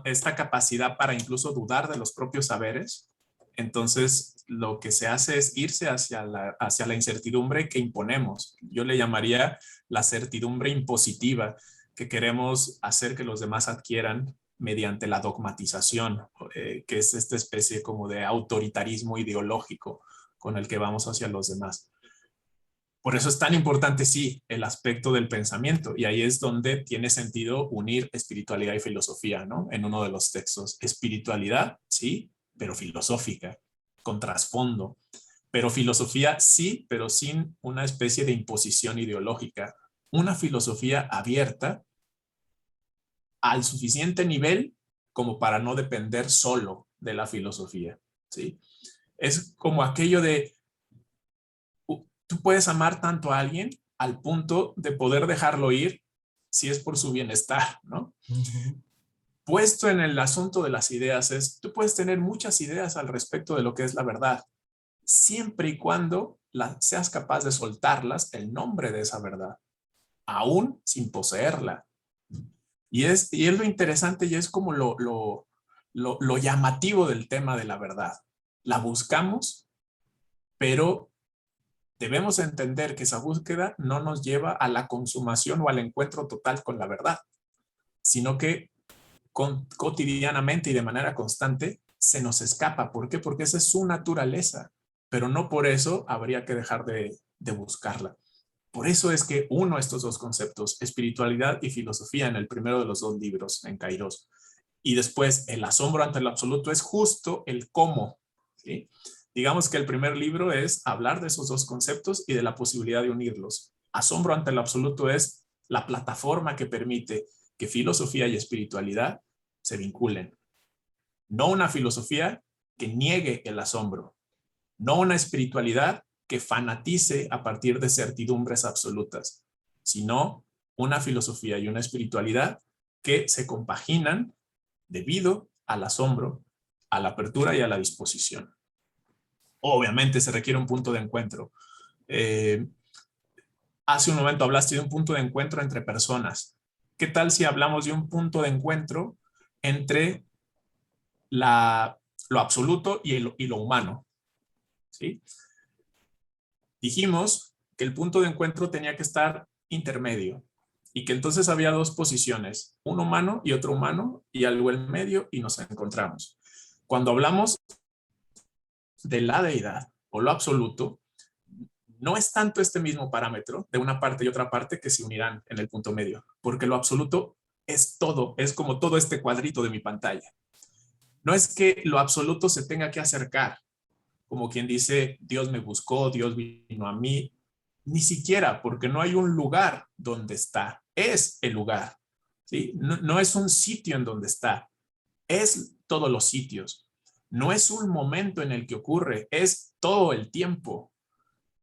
esta capacidad para incluso dudar de los propios saberes, entonces lo que se hace es irse hacia la incertidumbre que imponemos. Yo le llamaría la certidumbre impositiva que queremos hacer que los demás adquieran mediante la dogmatización, que es esta especie como de autoritarismo ideológico con el que vamos hacia los demás. Por eso es tan importante, sí, el aspecto del pensamiento. Y ahí es donde tiene sentido unir espiritualidad y filosofía, ¿no? En uno de los textos. Espiritualidad, sí, pero filosófica, con trasfondo. Pero filosofía, sí, pero sin una especie de imposición ideológica. Una filosofía abierta al suficiente nivel como para no depender solo de la filosofía, ¿sí? Es como aquello de tú puedes amar tanto a alguien al punto de poder dejarlo ir si es por su bienestar, ¿no? Ujú. Puesto en el asunto de las ideas tú puedes tener muchas ideas al respecto de lo que es la verdad, siempre y cuando seas capaz de soltarlas el nombre de esa verdad, aún sin poseerla. Y es lo interesante y es como lo llamativo del tema de la verdad. La buscamos, pero debemos entender que esa búsqueda no nos lleva a la consumación o al encuentro total con la verdad, sino que cotidianamente y de manera constante se nos escapa. ¿Por qué? Porque esa es su naturaleza, pero no por eso habría que dejar de buscarla. Por eso es que uno estos dos conceptos, espiritualidad y filosofía, en el primero de los dos libros, en Kairos, y después el asombro ante lo absoluto es justo el cómo, ¿sí? Digamos que el primer libro es hablar de esos dos conceptos y de la posibilidad de unirlos. Asombro ante lo absoluto es la plataforma que permite que filosofía y espiritualidad se vinculen. No una filosofía que niegue el asombro, no una espiritualidad que fanatice a partir de certidumbres absolutas, sino una filosofía y una espiritualidad que se compaginan debido al asombro, a la apertura y a la disposición. Obviamente se requiere un punto de encuentro. Hace un momento hablaste de un punto de encuentro entre personas. ¿Qué tal si hablamos de un punto de encuentro entre lo absoluto y lo humano? ¿Sí? Dijimos que el punto de encuentro tenía que estar intermedio y que entonces había dos posiciones, un humano y otro humano y algo en medio y nos encontramos. Cuando hablamos de la deidad o lo absoluto no es tanto este mismo parámetro de una parte y otra parte que se unirán en el punto medio, porque lo absoluto es todo, es como todo este cuadrito de mi pantalla. No es que lo absoluto se tenga que acercar, como quien dice, Dios me buscó, Dios vino a mí, ni siquiera, porque no hay un lugar donde está, es el lugar, ¿sí? No es un sitio en donde está, es todos los sitios. No es un momento en el que ocurre, es todo el tiempo.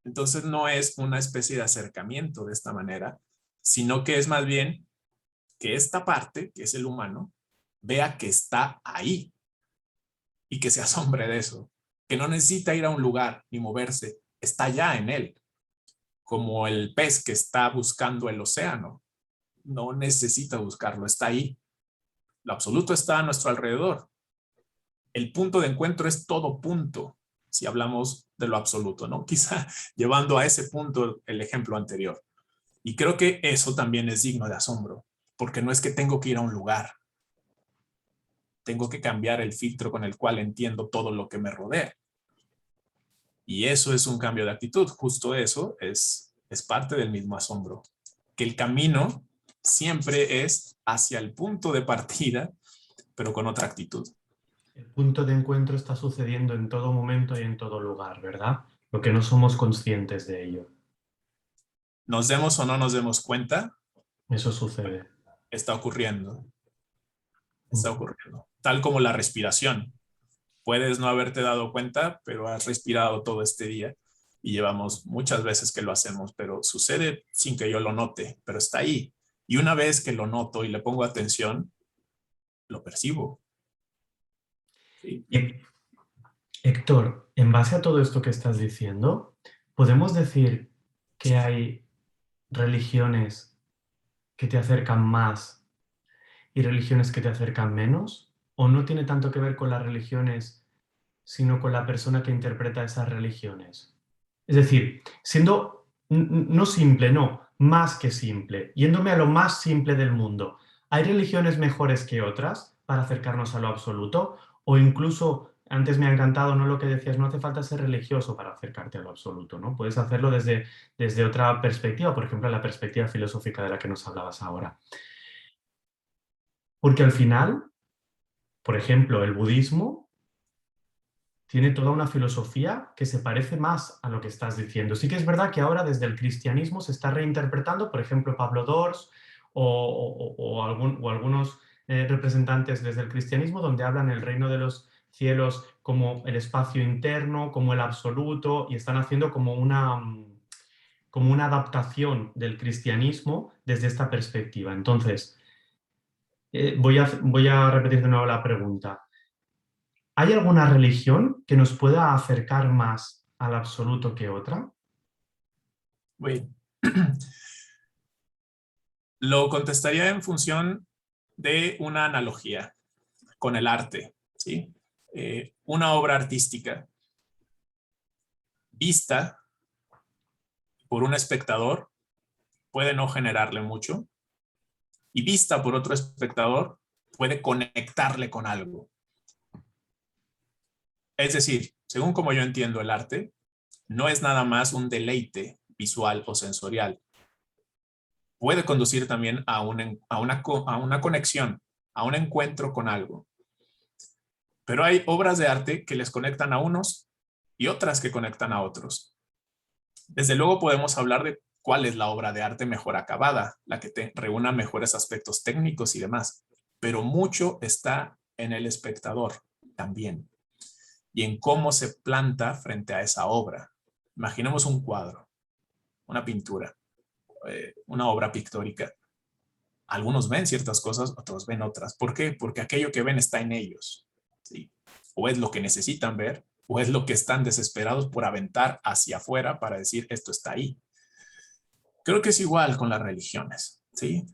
Entonces no es una especie de acercamiento de esta manera, sino que es más bien que esta parte, que es el humano, vea que está ahí y que se asombre de eso, que no necesita ir a un lugar ni moverse, está ya en él, como el pez que está buscando el océano, no necesita buscarlo, está ahí. Lo absoluto está a nuestro alrededor. El punto de encuentro es todo punto, si hablamos de lo absoluto, ¿no? Quizá llevando a ese punto el ejemplo anterior. Y creo que eso también es digno de asombro, porque no es que tengo que ir a un lugar, tengo que cambiar el filtro con el cual entiendo todo lo que me rodea. Y eso es un cambio de actitud, justo eso es parte del mismo asombro, que el camino siempre es hacia el punto de partida, pero con otra actitud. El punto de encuentro está sucediendo en todo momento y en todo lugar, ¿verdad? Lo que no somos conscientes de ello. Nos demos o no nos demos cuenta, Eso sucede. está ocurriendo, está ocurriendo. Tal como la respiración. Puedes no haberte dado cuenta, pero has respirado todo este día y llevamos muchas veces que lo hacemos, pero sucede sin que yo lo note, pero está ahí. Y una vez que lo noto y le pongo atención, lo percibo. ¿Sí? Héctor, en base a todo esto que estás diciendo, ¿podemos decir que hay religiones que te acercan más y religiones que te acercan menos? ¿O no tiene tanto que ver con las religiones, sino con la persona que interpreta esas religiones? Es decir, siendo no simple, no, más que simple, yéndome a lo más simple del mundo, ¿hay religiones mejores que otras para acercarnos a lo absoluto? O incluso, antes me ha encantado, ¿no? Lo que decías, no hace falta ser religioso para acercarte a lo absoluto, ¿no? Puedes hacerlo desde otra perspectiva, por ejemplo, la perspectiva filosófica de la que nos hablabas ahora. Porque al final, por ejemplo, el budismo tiene toda una filosofía que se parece más a lo que estás diciendo. Sí que es verdad que ahora desde el cristianismo se está reinterpretando, por ejemplo, Pablo Dors o algunos representantes desde el cristianismo donde hablan el reino de los cielos como el espacio interno, como el absoluto, y están haciendo como una adaptación del cristianismo desde esta perspectiva. Entonces, voy a repetir de nuevo la pregunta. ¿Hay alguna religión que nos pueda acercar más al absoluto que otra? Bueno, lo contestaría en función de una analogía con el arte, ¿sí? Una obra artística vista por un espectador puede no generarle mucho y vista por otro espectador puede conectarle con algo. Es decir, según como yo entiendo el arte, no es nada más un deleite visual o sensorial. Puede conducir también a una conexión, a un encuentro con algo. Pero hay obras de arte que les conectan a unos y otras que conectan a otros. Desde luego podemos hablar de cuál es la obra de arte mejor acabada, la que reúna mejores aspectos técnicos y demás, pero mucho está en el espectador también y en cómo se planta frente a esa obra. Imaginemos un cuadro, una pintura, una obra pictórica. Algunos ven ciertas cosas, otros ven otras. ¿Por qué? Porque aquello que ven está en ellos, ¿sí? O es lo que necesitan ver, o es lo que están desesperados por aventar hacia afuera para decir esto está ahí. Creo que es igual con las religiones, ¿sí?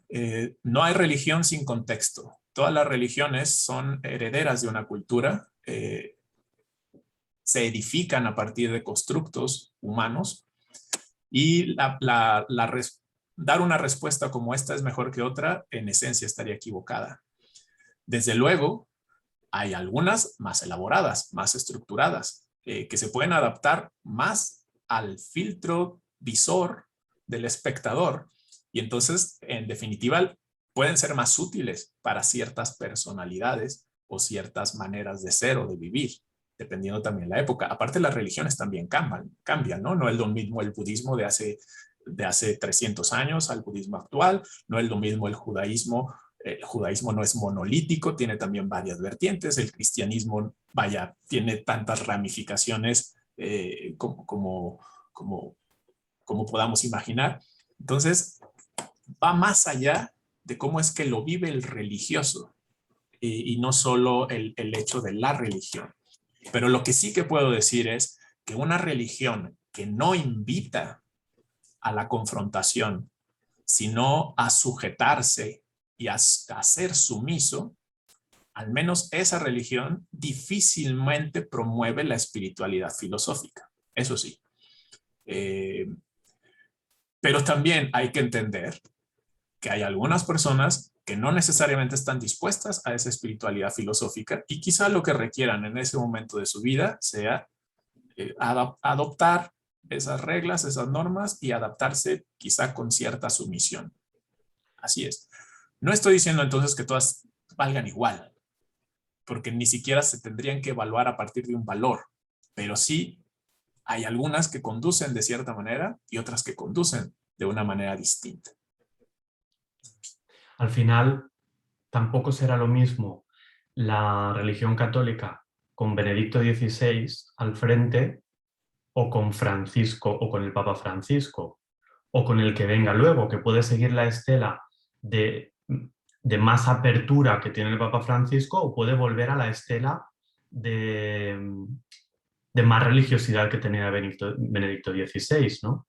No hay religión sin contexto. Todas las religiones son herederas de una cultura, se edifican a partir de constructos humanos y dar una respuesta como esta es mejor que otra, en esencia estaría equivocada. Desde luego, hay algunas más elaboradas, más estructuradas, que se pueden adaptar más al filtro visor del espectador y entonces, en definitiva, pueden ser más útiles para ciertas personalidades o ciertas maneras de ser o de vivir, dependiendo también la época. Aparte, las religiones también cambian, ¿no? No es lo mismo el budismo de hace 300 años al budismo actual, no es lo mismo el judaísmo. El judaísmo no es monolítico, tiene también varias vertientes. El cristianismo, vaya, tiene tantas ramificaciones como podamos imaginar. Entonces, va más allá de cómo es que lo vive el religioso y no solo el hecho de la religión. Pero lo que sí que puedo decir es que una religión que no invita a la confrontación, sino a sujetarse y a ser sumiso, al menos esa religión difícilmente promueve la espiritualidad filosófica. Eso sí. Pero también hay que entender que hay algunas personas que no necesariamente están dispuestas a esa espiritualidad filosófica y quizá lo que requieran en ese momento de su vida sea adoptar esas reglas, esas normas y adaptarse quizá con cierta sumisión. Así es. No estoy diciendo entonces que todas valgan igual, porque ni siquiera se tendrían que evaluar a partir de un valor, pero sí hay algunas que conducen de cierta manera y otras que conducen de una manera distinta. Al final, tampoco será lo mismo la religión católica con Benedicto XVI al frente o con Francisco o con el Papa Francisco o con el que venga luego, que puede seguir la estela de, de más apertura que tiene el Papa Francisco o puede volver a la estela de más religiosidad que tenía Benedicto XVI, ¿no?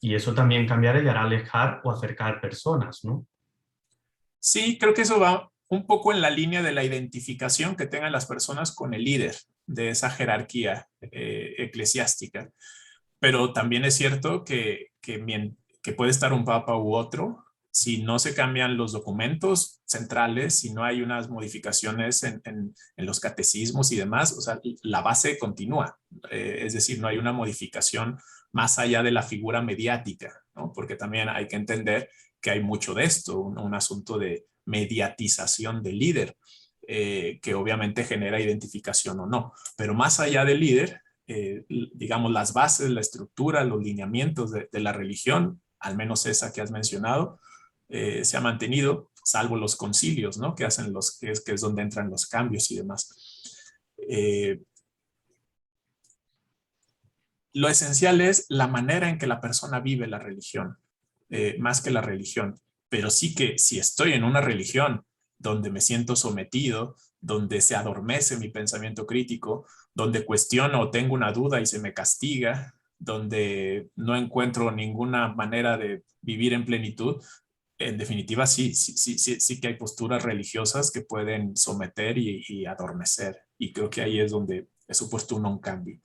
Y eso también cambiará y hará alejar o acercar personas, ¿no? Sí, creo que eso va un poco en la línea de la identificación que tengan las personas con el líder de esa jerarquía eclesiástica. Pero también es cierto que puede estar un papa u otro, si no se cambian los documentos centrales, si no hay unas modificaciones en los catecismos y demás, o sea, la base continúa. Es decir, no hay una modificación más allá de la figura mediática, ¿no? Porque también hay que entender que hay mucho de esto, un asunto de mediatización del líder, que obviamente genera identificación o no. Pero más allá del líder, digamos, las bases, la estructura, los lineamientos de la religión, al menos esa que has mencionado, se ha mantenido, salvo los concilios, ¿no? Que hacen que es donde entran los cambios y demás. Lo esencial es la manera en que la persona vive la religión, más que la religión. Pero sí que si estoy en una religión donde me siento sometido, donde se adormece mi pensamiento crítico, donde cuestiono o tengo una duda y se me castiga, donde no encuentro ninguna manera de vivir en plenitud, en definitiva sí que hay posturas religiosas que pueden someter y adormecer. Y creo que ahí es donde he supuesto uno un cambio.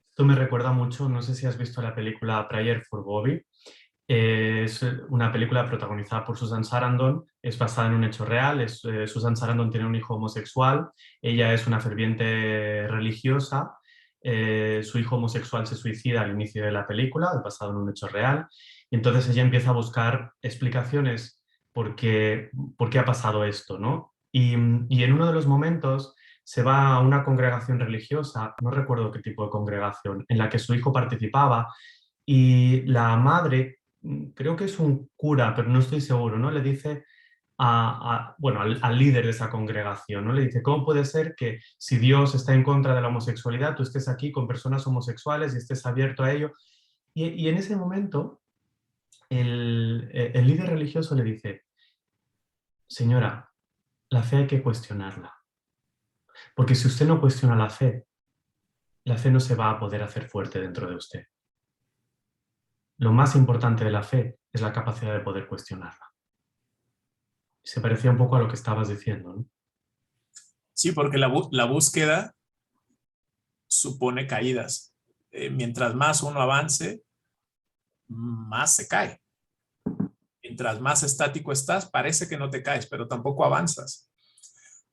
Esto me recuerda mucho, no sé si has visto la película Prayer for Bobby. Es una película protagonizada por Susan Sarandon, es basada en un hecho real. Susan Sarandon tiene un hijo homosexual, ella es una ferviente religiosa, su hijo homosexual se suicida al inicio de la película, basado en un hecho real, y entonces ella empieza a buscar explicaciones por qué ha pasado esto, ¿no? Y en uno de los momentos se va a una congregación religiosa, no recuerdo qué tipo de congregación, en la que su hijo participaba, y la madre, creo que es un cura, pero no estoy seguro, ¿no? Le dice bueno, al líder de esa congregación, ¿no? Le dice, ¿cómo puede ser que si Dios está en contra de la homosexualidad, tú estés aquí con personas homosexuales y estés abierto a ello? Y en ese momento, el líder religioso le dice, señora, la fe hay que cuestionarla, porque si usted no cuestiona la fe no se va a poder hacer fuerte dentro de usted. Lo más importante de la fe es la capacidad de poder cuestionarla. Se parecía un poco a lo que estabas diciendo, ¿no? Sí, porque la búsqueda supone caídas. Mientras más uno avance, más se cae. Mientras más estático estás, parece que no te caes, pero tampoco avanzas.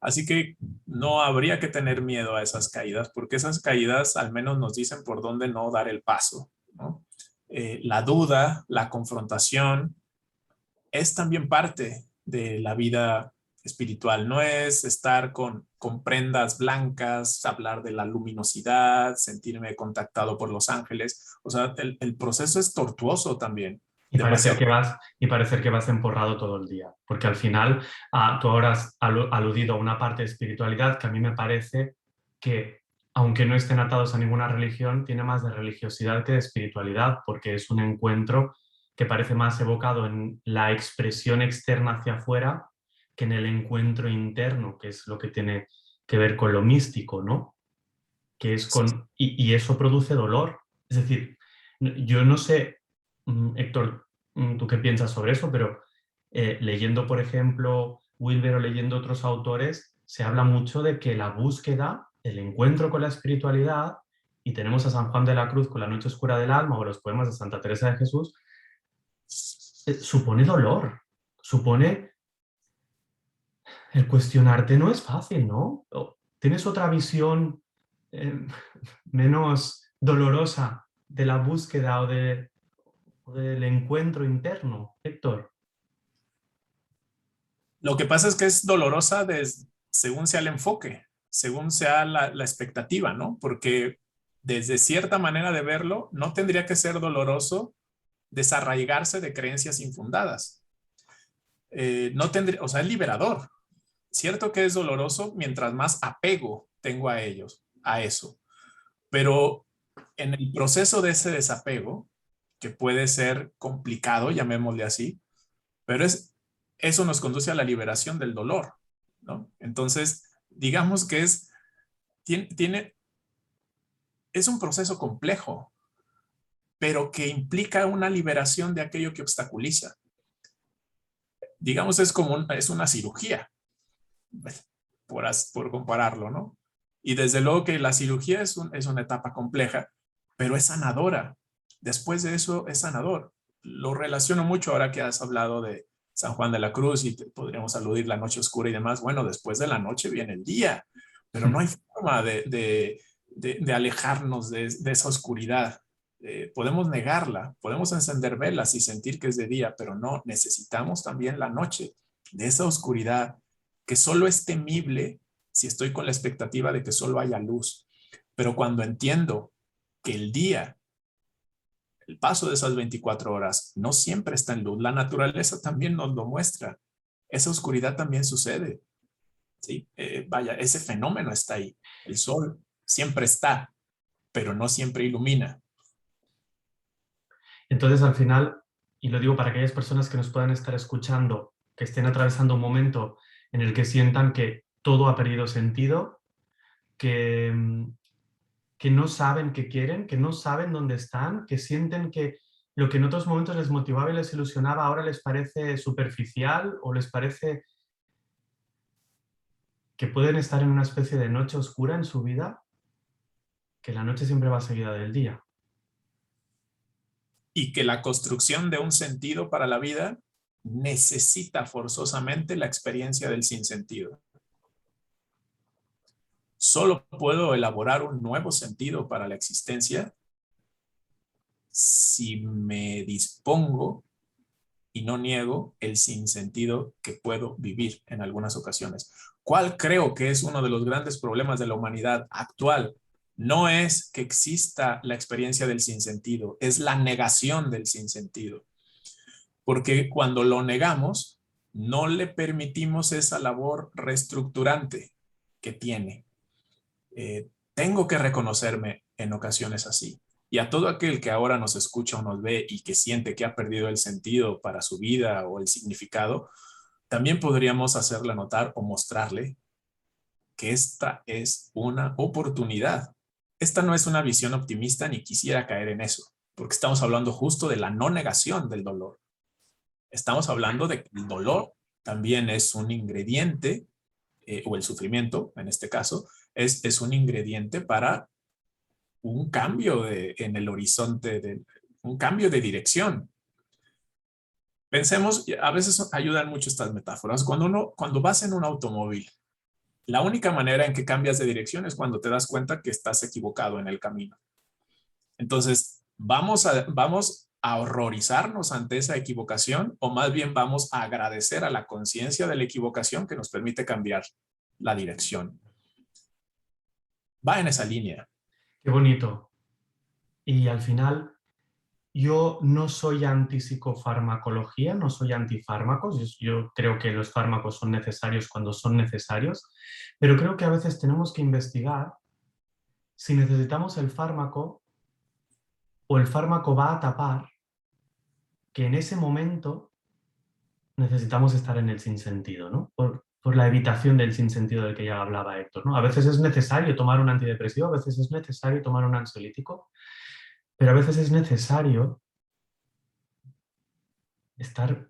Así que no habría que tener miedo a esas caídas, porque esas caídas al menos nos dicen por dónde no dar el paso, ¿no? La duda, la confrontación, es también parte de la vida espiritual. No es estar con prendas blancas, hablar de la luminosidad, sentirme contactado por los ángeles. O sea, el proceso es tortuoso también. Demasiado. Y parecer que vas emporrado todo el día. Porque al final, tú ahora has aludido a una parte de espiritualidad que a mí me parece que, aunque no estén atados a ninguna religión, tiene más de religiosidad que de espiritualidad, porque es un encuentro que parece más evocado en la expresión externa hacia afuera que en el encuentro interno, que es lo que tiene que ver con lo místico, ¿no? Que es y eso produce dolor. Es decir, yo no sé, Héctor, tú qué piensas sobre eso, pero leyendo, por ejemplo, Wilber o leyendo otros autores, se habla mucho de que la búsqueda, el encuentro con la espiritualidad, y tenemos a San Juan de la Cruz con La noche oscura del alma o los poemas de Santa Teresa de Jesús, supone dolor, supone el cuestionarte no es fácil, ¿no? ¿Tienes otra visión eh, menos dolorosa de la búsqueda o del encuentro interno, Héctor? Lo que pasa es que es dolorosa según sea el enfoque, según sea la expectativa, ¿no? Porque desde cierta manera de verlo, no tendría que ser doloroso desarraigarse de creencias infundadas. No tendría, o sea, es liberador. Cierto que es doloroso mientras más apego tengo a ellos, a eso. Pero en el proceso de ese desapego, que puede ser complicado, llamémosle así, pero eso nos conduce a la liberación del dolor, ¿no? Entonces, digamos que es un proceso complejo, pero que implica una liberación de aquello que obstaculiza. Digamos, es una cirugía, por compararlo, ¿no? Y desde luego que la cirugía es una etapa compleja, pero es sanadora. Después de eso es sanador. Lo relaciono mucho ahora que has hablado de San Juan de la Cruz y podríamos aludir la noche oscura y demás. Bueno, después de la noche viene el día, pero no hay forma de alejarnos de esa oscuridad. Podemos negarla, podemos encender velas y sentir que es de día, pero no, necesitamos también la noche, de esa oscuridad que solo es temible si estoy con la expectativa de que solo haya luz. Pero cuando entiendo que el día, el paso de esas 24 horas, no siempre está en luz, la naturaleza también nos lo muestra. Esa oscuridad también sucede. ¿Sí? Vaya, ese fenómeno está ahí. El sol siempre está, pero no siempre ilumina. Entonces, al final, y lo digo para aquellas personas que nos puedan estar escuchando, que estén atravesando un momento en el que sientan que todo ha perdido sentido, que, que no saben qué quieren, que no saben dónde están, que sienten que lo que en otros momentos les motivaba y les ilusionaba ahora les parece superficial o les parece que pueden estar en una especie de noche oscura en su vida, que la noche siempre va seguida del día. Y que la construcción de un sentido para la vida necesita forzosamente la experiencia del sinsentido. Solo puedo elaborar un nuevo sentido para la existencia si me dispongo y no niego el sinsentido que puedo vivir en algunas ocasiones. ¿Cuál creo que es uno de los grandes problemas de la humanidad actual? No es que exista la experiencia del sinsentido, es la negación del sinsentido. Porque cuando lo negamos, no le permitimos esa labor reestructurante que tiene. Tengo que reconocerme en ocasiones así. Y a todo aquel que ahora nos escucha o nos ve y que siente que ha perdido el sentido para su vida o el significado, también podríamos hacerle notar o mostrarle que esta es una oportunidad. Esta no es una visión optimista ni quisiera caer en eso, porque estamos hablando justo de la no negación del dolor. Estamos hablando de que el dolor también es un ingrediente, o el sufrimiento en este caso, es un ingrediente para un cambio en el horizonte, un cambio de dirección. Pensemos, a veces ayudan mucho estas metáforas. Cuando vas en un automóvil La única manera en que cambias de dirección es cuando te das cuenta que estás equivocado en el camino. Entonces, ¿vamos a horrorizarnos ante esa equivocación o más bien vamos a agradecer a la conciencia de la equivocación que nos permite cambiar la dirección? Va en esa línea. Qué bonito. Y al final, yo no soy antipsicofarmacología, no soy antifármacos. Yo creo que los fármacos son necesarios cuando son necesarios, pero creo que a veces tenemos que investigar si necesitamos el fármaco o el fármaco va a tapar que en ese momento necesitamos estar en el sinsentido, ¿no? Por la evitación del sinsentido del que ya hablaba Héctor, ¿no? A veces es necesario tomar un antidepresivo, a veces es necesario tomar un ansiolítico, pero a veces es necesario estar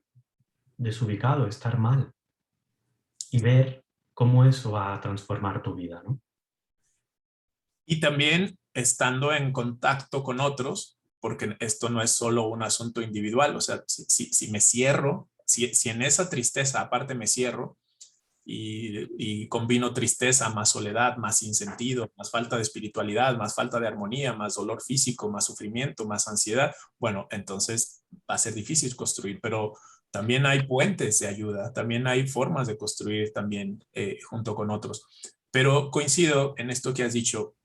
desubicado, estar mal y ver cómo eso va a transformar tu vida, ¿no? Y también estando en contacto con otros, porque esto no es solo un asunto individual, o sea, si me cierro, si en esa tristeza aparte me cierro y combino tristeza más soledad, más sinsentido, más falta de espiritualidad, más falta de armonía, más dolor físico, más sufrimiento, más ansiedad, bueno, entonces va a ser difícil construir, pero también hay puentes de ayuda, también hay formas de construir también junto con otros. Pero coincido en esto que has dicho,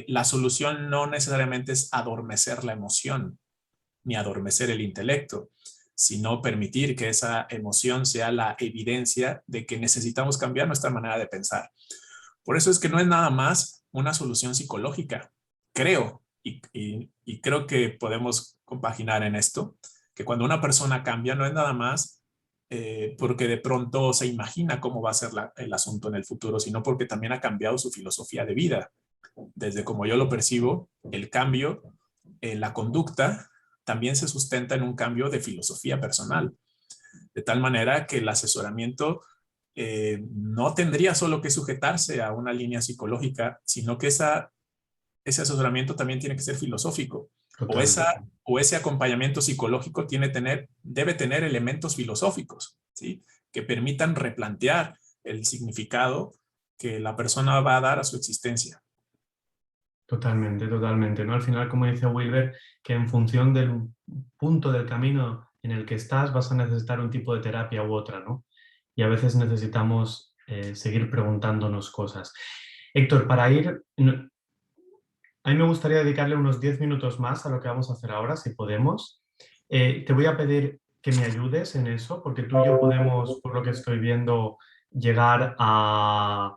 la solución no necesariamente es adormecer la emoción ni adormecer el intelecto, sino permitir que esa emoción sea la evidencia de que necesitamos cambiar nuestra manera de pensar. Por eso es que no es nada más una solución psicológica, creo, y creo que podemos compaginar en esto, que cuando una persona cambia no es nada más porque de pronto se imagina cómo va a ser el asunto en el futuro, sino porque también ha cambiado su filosofía de vida. Desde como yo lo percibo, el cambio en la conducta también se sustenta en un cambio de filosofía personal, de tal manera que el asesoramiento no tendría solo que sujetarse a una línea psicológica, sino que ese asesoramiento también tiene que ser filosófico, Totalmente. o ese acompañamiento psicológico debe tener elementos filosóficos, ¿sí? Que permitan replantear el significado que la persona va a dar a su existencia. Totalmente, totalmente, ¿no? Al final, como dice Wilber, que en función del punto del camino en el que estás vas a necesitar un tipo de terapia u otra, ¿no? Y a veces necesitamos seguir preguntándonos cosas. Héctor, para ir, a mí me gustaría dedicarle unos 10 minutos más a lo que vamos a hacer ahora, si podemos. Te voy a pedir que me ayudes en eso, porque tú y yo podemos, por lo que estoy viendo, llegar a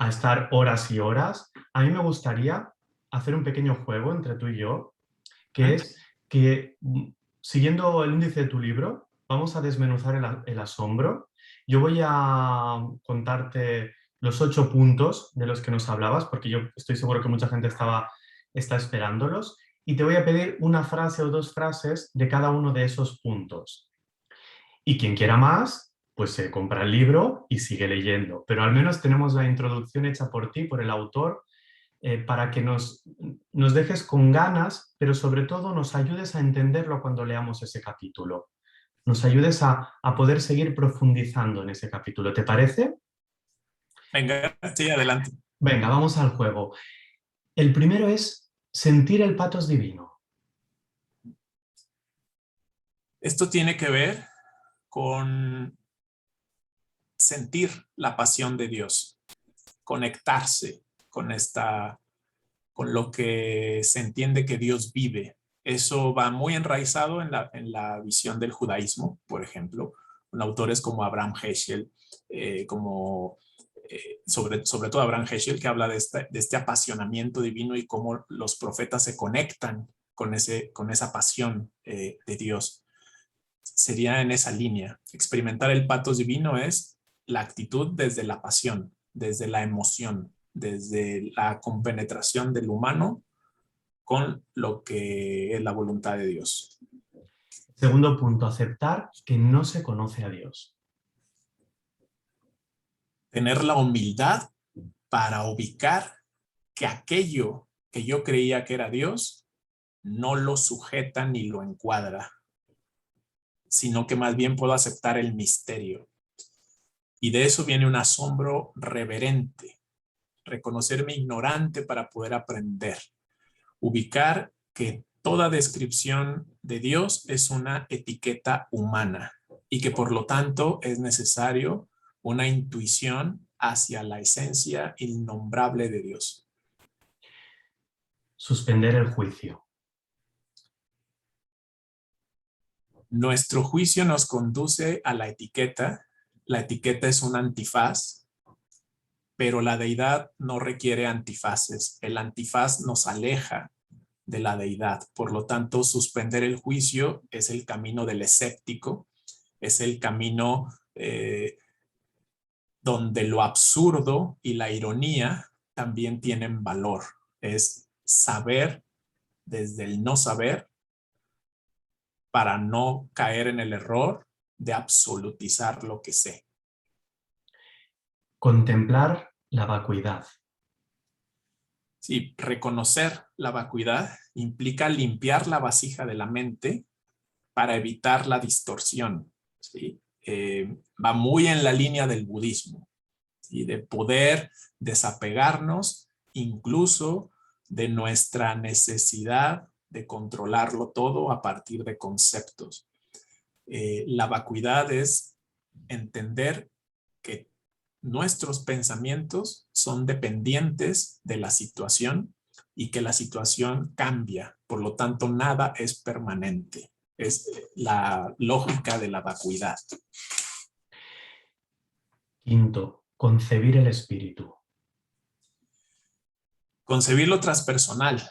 estar horas y horas. A mí me gustaría hacer un pequeño juego entre tú y yo, que es que, siguiendo el índice de tu libro, vamos a desmenuzar el asombro. Yo voy a contarte los 8 puntos de los que nos hablabas, porque yo estoy seguro que mucha gente está esperándolos, y te voy a pedir una frase o dos frases de cada uno de esos puntos. Y quien quiera más, pues se compra el libro y sigue leyendo. Pero al menos tenemos la introducción hecha por ti, por el autor, para que nos dejes con ganas, pero sobre todo nos ayudes a entenderlo cuando leamos ese capítulo. Nos ayudes a poder seguir profundizando en ese capítulo. ¿Te parece? Venga, sí, adelante. Venga, vamos al juego. El primero es sentir el pathos divino. Esto tiene que ver con sentir la pasión de Dios, conectarse con lo que se entiende que Dios vive. Eso va muy enraizado en la visión del judaísmo, por ejemplo, con autores como Abraham Heschel, sobre todo Abraham Heschel, que habla de este apasionamiento divino y cómo los profetas se conectan con esa pasión de Dios. Sería en esa línea. Experimentar el pathos divino es la actitud desde la pasión, desde la emoción, desde la compenetración del humano con lo que es la voluntad de Dios. Segundo punto, aceptar que no se conoce a Dios. Tener la humildad para ubicar que aquello que yo creía que era Dios no lo sujeta ni lo encuadra, sino que más bien puedo aceptar el misterio. Y de eso viene un asombro reverente, reconocerme ignorante para poder aprender, ubicar que toda descripción de Dios es una etiqueta humana y que por lo tanto es necesario una intuición hacia la esencia innombrable de Dios. Suspender el juicio. Nuestro juicio nos conduce a la etiqueta. La etiqueta es un antifaz, pero la deidad no requiere antifaces. El antifaz nos aleja de la deidad. Por lo tanto, suspender el juicio es el camino del escéptico, es el camino donde lo absurdo y la ironía también tienen valor. Es saber desde el no saber para no caer en el error de absolutizar lo que sé. Contemplar la vacuidad. Sí, reconocer la vacuidad implica limpiar la vasija de la mente para evitar la distorsión. ¿Sí? Va muy en la línea del budismo, ¿sí? De poder desapegarnos incluso de nuestra necesidad de controlarlo todo a partir de conceptos. La vacuidad es entender que nuestros pensamientos son dependientes de la situación y que la situación cambia. Por lo tanto, nada es permanente. Es la lógica de la vacuidad. Quinto, concebir el espíritu. Concebir lo transpersonal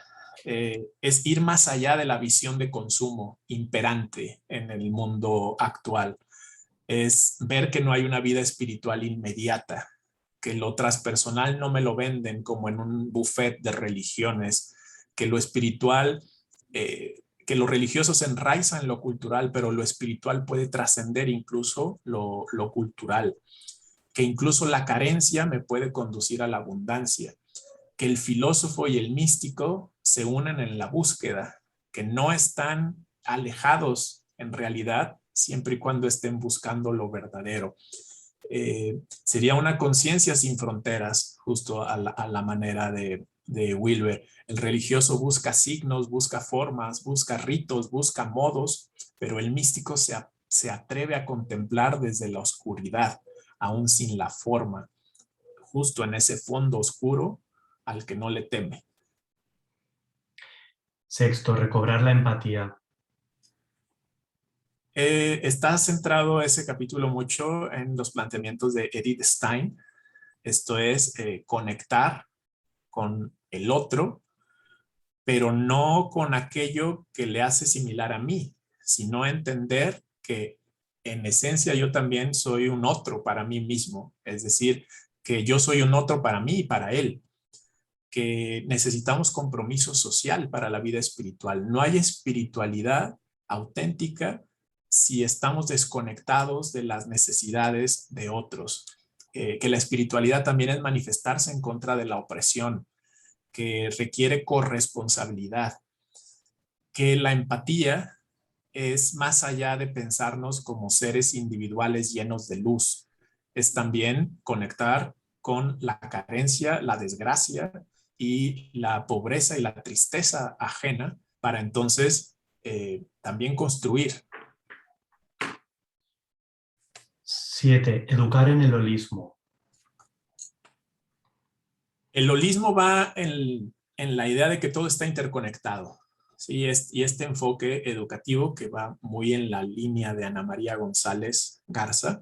es ir más allá de la visión de consumo imperante en el mundo actual. Es ver que no hay una vida espiritual inmediata, que lo transpersonal no me lo venden como en un buffet de religiones, que lo espiritual, que lo religioso se enraiza en lo cultural, pero lo espiritual puede trascender incluso lo cultural, que incluso la carencia me puede conducir a la abundancia, que el filósofo y el místico se unen en la búsqueda, que no están alejados en realidad siempre y cuando estén buscando lo verdadero. Sería una conciencia sin fronteras, justo a la manera de Wilber. El religioso busca signos, busca formas, busca ritos, busca modos, pero el místico se atreve a contemplar desde la oscuridad, aún sin la forma, justo en ese fondo oscuro al que no le teme. Sexto, recobrar la empatía. Está centrado ese capítulo mucho en los planteamientos de Edith Stein. Esto es conectar con el otro, pero no con aquello que le hace similar a mí, sino entender que en esencia yo también soy un otro para mí mismo. Es decir, que yo soy un otro para mí y para él, que necesitamos compromiso social para la vida espiritual. No hay espiritualidad auténtica si estamos desconectados de las necesidades de otros. Que la espiritualidad también es manifestarse en contra de la opresión, que requiere corresponsabilidad, que la empatía es más allá de pensarnos como seres individuales llenos de luz, es también conectar con la carencia, la desgracia y la pobreza y la tristeza ajena para entonces también construir. 7. Educar en el holismo. El holismo va en la idea de que todo está interconectado. ¿Sí? Y este enfoque educativo que va muy en la línea de Ana María González Garza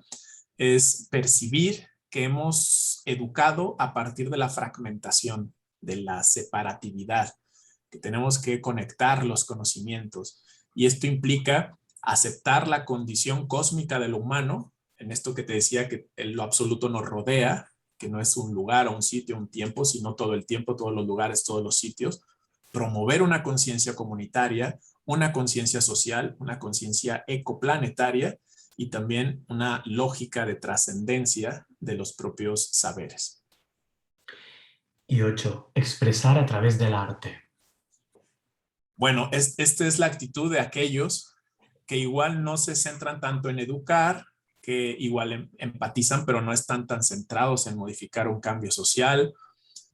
es percibir que hemos educado a partir de la fragmentación, de la separatividad, que tenemos que conectar los conocimientos. Y esto implica aceptar la condición cósmica de lo humano, en esto que te decía que lo absoluto nos rodea, que no es un lugar o un sitio, un tiempo, sino todo el tiempo, todos los lugares, todos los sitios. Promover una conciencia comunitaria, una conciencia social, una conciencia ecoplanetaria y también una lógica de trascendencia de los propios saberes. Y 8. Expresar a través del arte. Bueno, esta es la actitud de aquellos que igual no se centran tanto en educar, que igual empatizan, pero no están tan centrados en modificar un cambio social,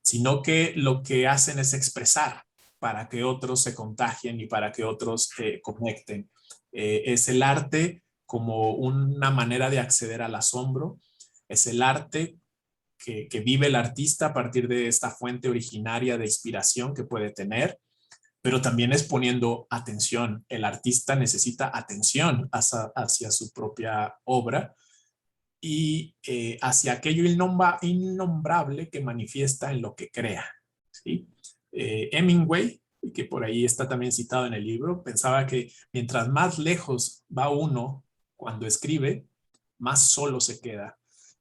sino que lo que hacen es expresar para que otros se contagien y para que otros conecten. Es el arte como una manera de acceder al asombro, es el arte que vive el artista a partir de esta fuente originaria de inspiración que puede tener, pero también es poniendo atención. El artista necesita atención hacia su propia obra y hacia aquello innombrable que manifiesta en lo que crea. ¿Sí? Hemingway, que por ahí está también citado en el libro, pensaba que mientras más lejos va uno cuando escribe, más solo se queda.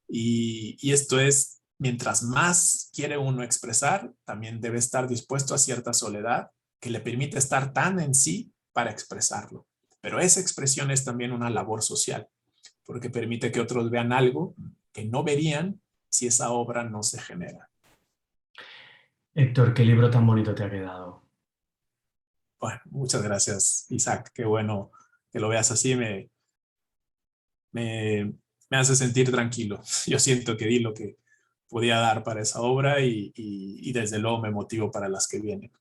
Y esto es, mientras más quiere uno expresar, también debe estar dispuesto a cierta soledad que le permite estar tan en sí para expresarlo. Pero esa expresión es también una labor social, porque permite que otros vean algo que no verían si esa obra no se genera. Héctor, qué libro tan bonito te ha quedado. Bueno, muchas gracias, Isaac. Qué bueno que lo veas así. Me hace sentir tranquilo. Yo siento que di lo que podía dar para esa obra y desde luego me motivo para las que vienen.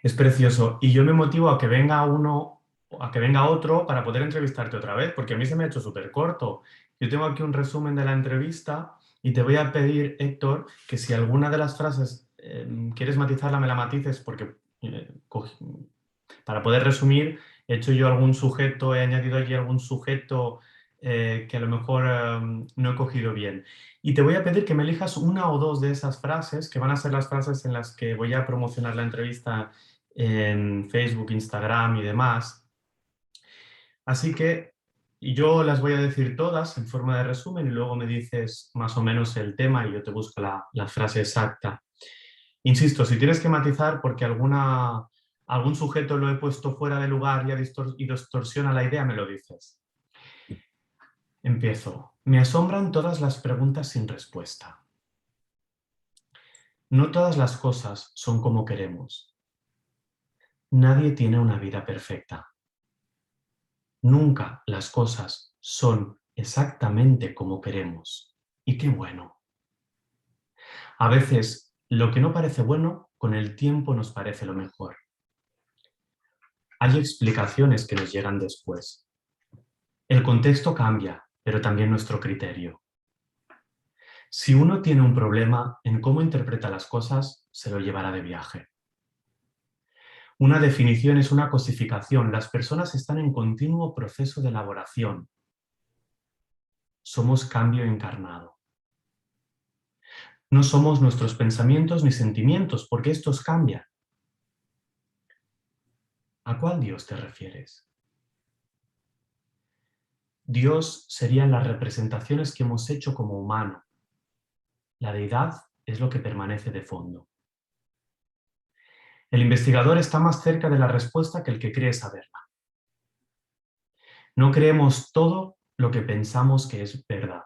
Es precioso. Y yo me motivo a que venga uno, a que venga otro para poder entrevistarte otra vez, porque a mí se me ha hecho súper corto. Yo tengo aquí un resumen de la entrevista y te voy a pedir, Héctor, que si alguna de las frases quieres matizarla, me la matices, porque para poder resumir, he hecho yo algún sujeto, he añadido allí algún sujeto que a lo mejor no he cogido bien. Y te voy a pedir que me elijas una o dos de esas frases, que van a ser las frases en las que voy a promocionar la entrevista en Facebook, Instagram y demás. Así que yo las voy a decir todas en forma de resumen y luego me dices más o menos el tema y yo te busco la frase exacta. Insisto, si tienes que matizar porque algún sujeto lo he puesto fuera de lugar y distorsiona la idea, me lo dices. Empiezo. Me asombran todas las preguntas sin respuesta. No todas las cosas son como queremos. Nadie tiene una vida perfecta. Nunca las cosas son exactamente como queremos. Y qué bueno. A veces, lo que no parece bueno, con el tiempo nos parece lo mejor. Hay explicaciones que nos llegan después. El contexto cambia, pero también nuestro criterio. Si uno tiene un problema en cómo interpreta las cosas, se lo llevará de viaje. Una definición es una cosificación. Las personas están en continuo proceso de elaboración. Somos cambio encarnado. No somos nuestros pensamientos ni sentimientos, porque estos cambian. ¿A cuál Dios te refieres? Dios serían las representaciones que hemos hecho como humano. La deidad es lo que permanece de fondo. El investigador está más cerca de la respuesta que el que cree saberla. No creemos todo lo que pensamos que es verdad.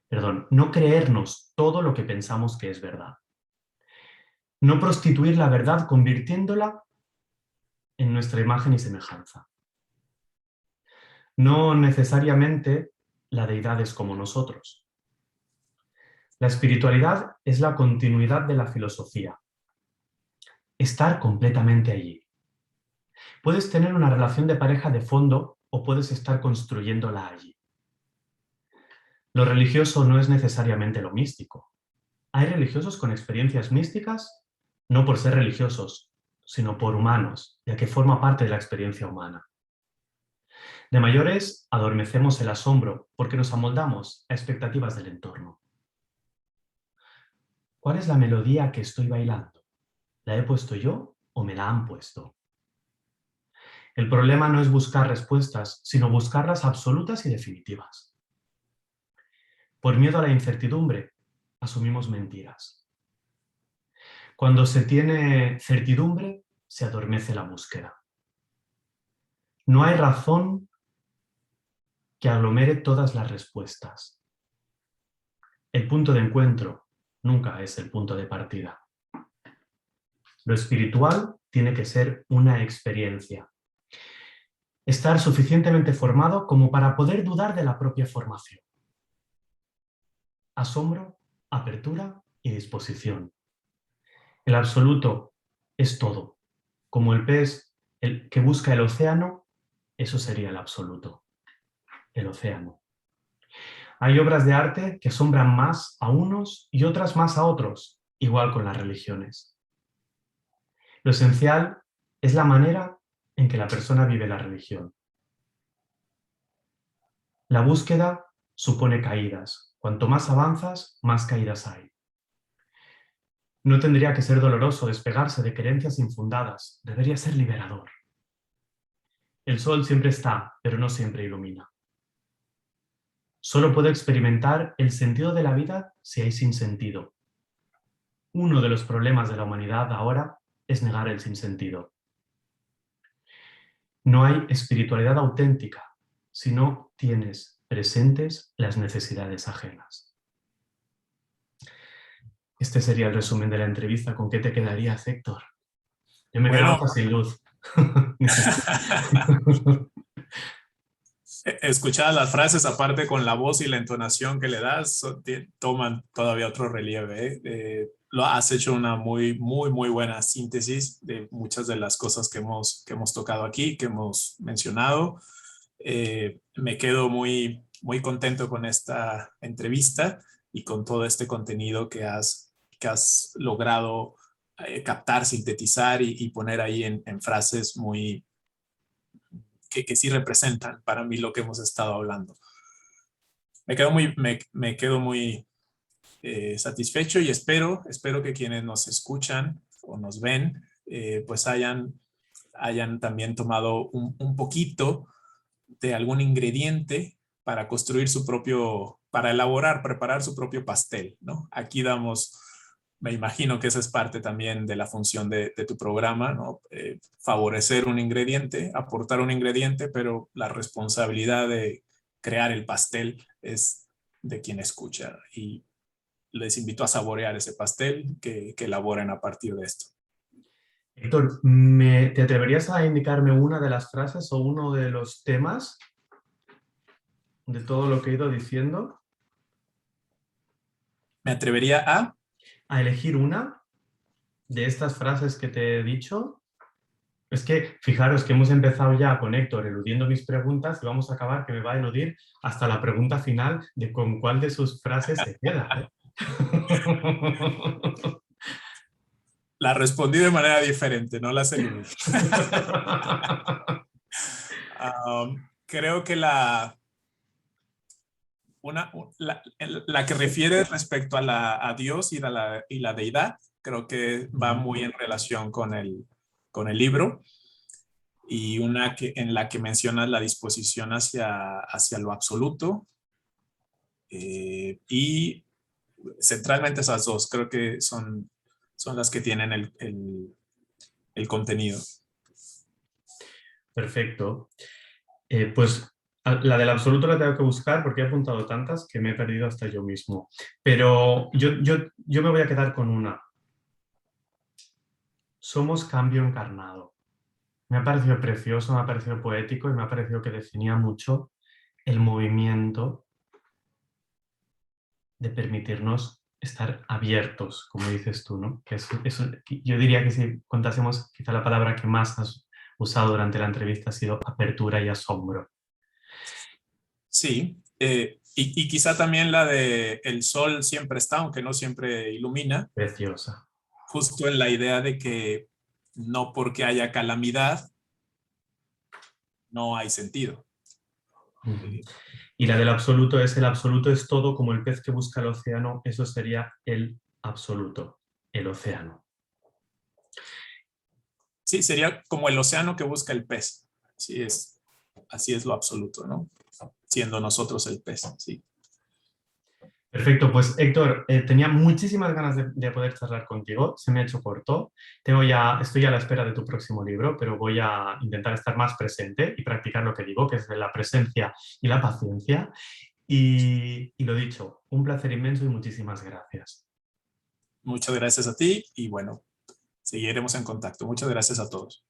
Perdón, no creernos todo lo que pensamos que es verdad. No prostituir la verdad convirtiéndola en nuestra imagen y semejanza. No necesariamente la deidad es como nosotros. La espiritualidad es la continuidad de la filosofía. Estar completamente allí. Puedes tener una relación de pareja de fondo o puedes estar construyéndola allí. Lo religioso no es necesariamente lo místico. Hay religiosos con experiencias místicas, no por ser religiosos, sino por humanos, ya que forma parte de la experiencia humana. De mayores, adormecemos el asombro porque nos amoldamos a expectativas del entorno. ¿Cuál es la melodía que estoy bailando? ¿La he puesto yo o me la han puesto? El problema no es buscar respuestas, sino buscarlas absolutas y definitivas. Por miedo a la incertidumbre, asumimos mentiras. Cuando se tiene certidumbre, se adormece la búsqueda. No hay razón que aglomere todas las respuestas. El punto de encuentro nunca es el punto de partida. Lo espiritual tiene que ser una experiencia. Estar suficientemente formado como para poder dudar de la propia formación. Asombro, apertura y disposición. El absoluto es todo. Como el pez el que busca el océano, eso sería el absoluto, el océano. Hay obras de arte que asombran más a unos y otras más a otros, igual con las religiones. Lo esencial es la manera en que la persona vive la religión. La búsqueda supone caídas. Cuanto más avanzas, más caídas hay. No tendría que ser doloroso despegarse de creencias infundadas. Debería ser liberador. El sol siempre está, pero no siempre ilumina. Solo puedo experimentar el sentido de la vida si hay sinsentido. Uno de los problemas de la humanidad ahora es negar el sinsentido. No hay espiritualidad auténtica si no tienes presentes las necesidades ajenas. Este sería el resumen de la entrevista. ¿Con qué te quedarías, Héctor? Yo me he quedado Bueno, hasta sin luz. escuchadas las frases, aparte con la voz y la entonación que le das, toman todavía otro relieve. Lo has hecho una muy buena síntesis de muchas de las cosas que hemos tocado aquí, que hemos mencionado. Me quedo muy contento con esta entrevista y con todo este contenido que has logrado captar, sintetizar y poner ahí en frases que sí representan para mí lo que hemos estado hablando. Me quedo muy satisfecho y espero que quienes nos escuchan o nos ven pues hayan también tomado un poquito de algún ingrediente para construir para elaborar, preparar su propio pastel, ¿no? Aquí me imagino que esa es parte también de la función de tu programa, ¿no? Favorecer un ingrediente, aportar un ingrediente, pero la responsabilidad de crear el pastel es de quien escucha. Y les invito a saborear ese pastel que elaboren a partir de esto. Héctor, ¿te atreverías a indicarme una de las frases o uno de los temas de todo lo que he ido diciendo? Me atrevería A elegir una de estas frases que te he dicho. Es que, fijaros que hemos empezado ya con Héctor eludiendo mis preguntas y vamos a acabar que me va a eludir hasta la pregunta final de con cuál de sus frases se queda, ¿eh? La respondí de manera diferente, no las eludí. Creo que la que refiere respecto a Dios y la deidad, creo que va muy en relación con el libro, y en la que mencionas la disposición hacia lo absoluto, y centralmente esas dos creo que son las que tienen el contenido. Perfecto. Pues la del absoluto la tengo que buscar porque he apuntado tantas que me he perdido hasta yo mismo. Pero yo me voy a quedar con una. Somos cambio encarnado. Me ha parecido precioso, me ha parecido poético y me ha parecido que definía mucho el movimiento de permitirnos estar abiertos, como dices tú, ¿no? Yo diría que si contásemos, quizá la palabra que más has usado durante la entrevista ha sido apertura y asombro. Sí, y quizá también la de el sol siempre está, aunque no siempre ilumina, Preciosa. justo en la idea de que no porque haya calamidad, no hay sentido. Y la del absoluto es el absoluto es todo, como el pez que busca el océano, eso sería el absoluto, el océano. Sí, sería como el océano que busca el pez. Así es lo absoluto, ¿no? Siendo nosotros el pez, sí. Perfecto, pues Héctor, tenía muchísimas ganas de poder charlar contigo, se me ha hecho corto. Estoy a la espera de tu próximo libro, pero voy a intentar estar más presente y practicar lo que digo, que es de la presencia y la paciencia. Y lo dicho, un placer inmenso y muchísimas gracias. Muchas gracias a ti y bueno, seguiremos en contacto. Muchas gracias a todos.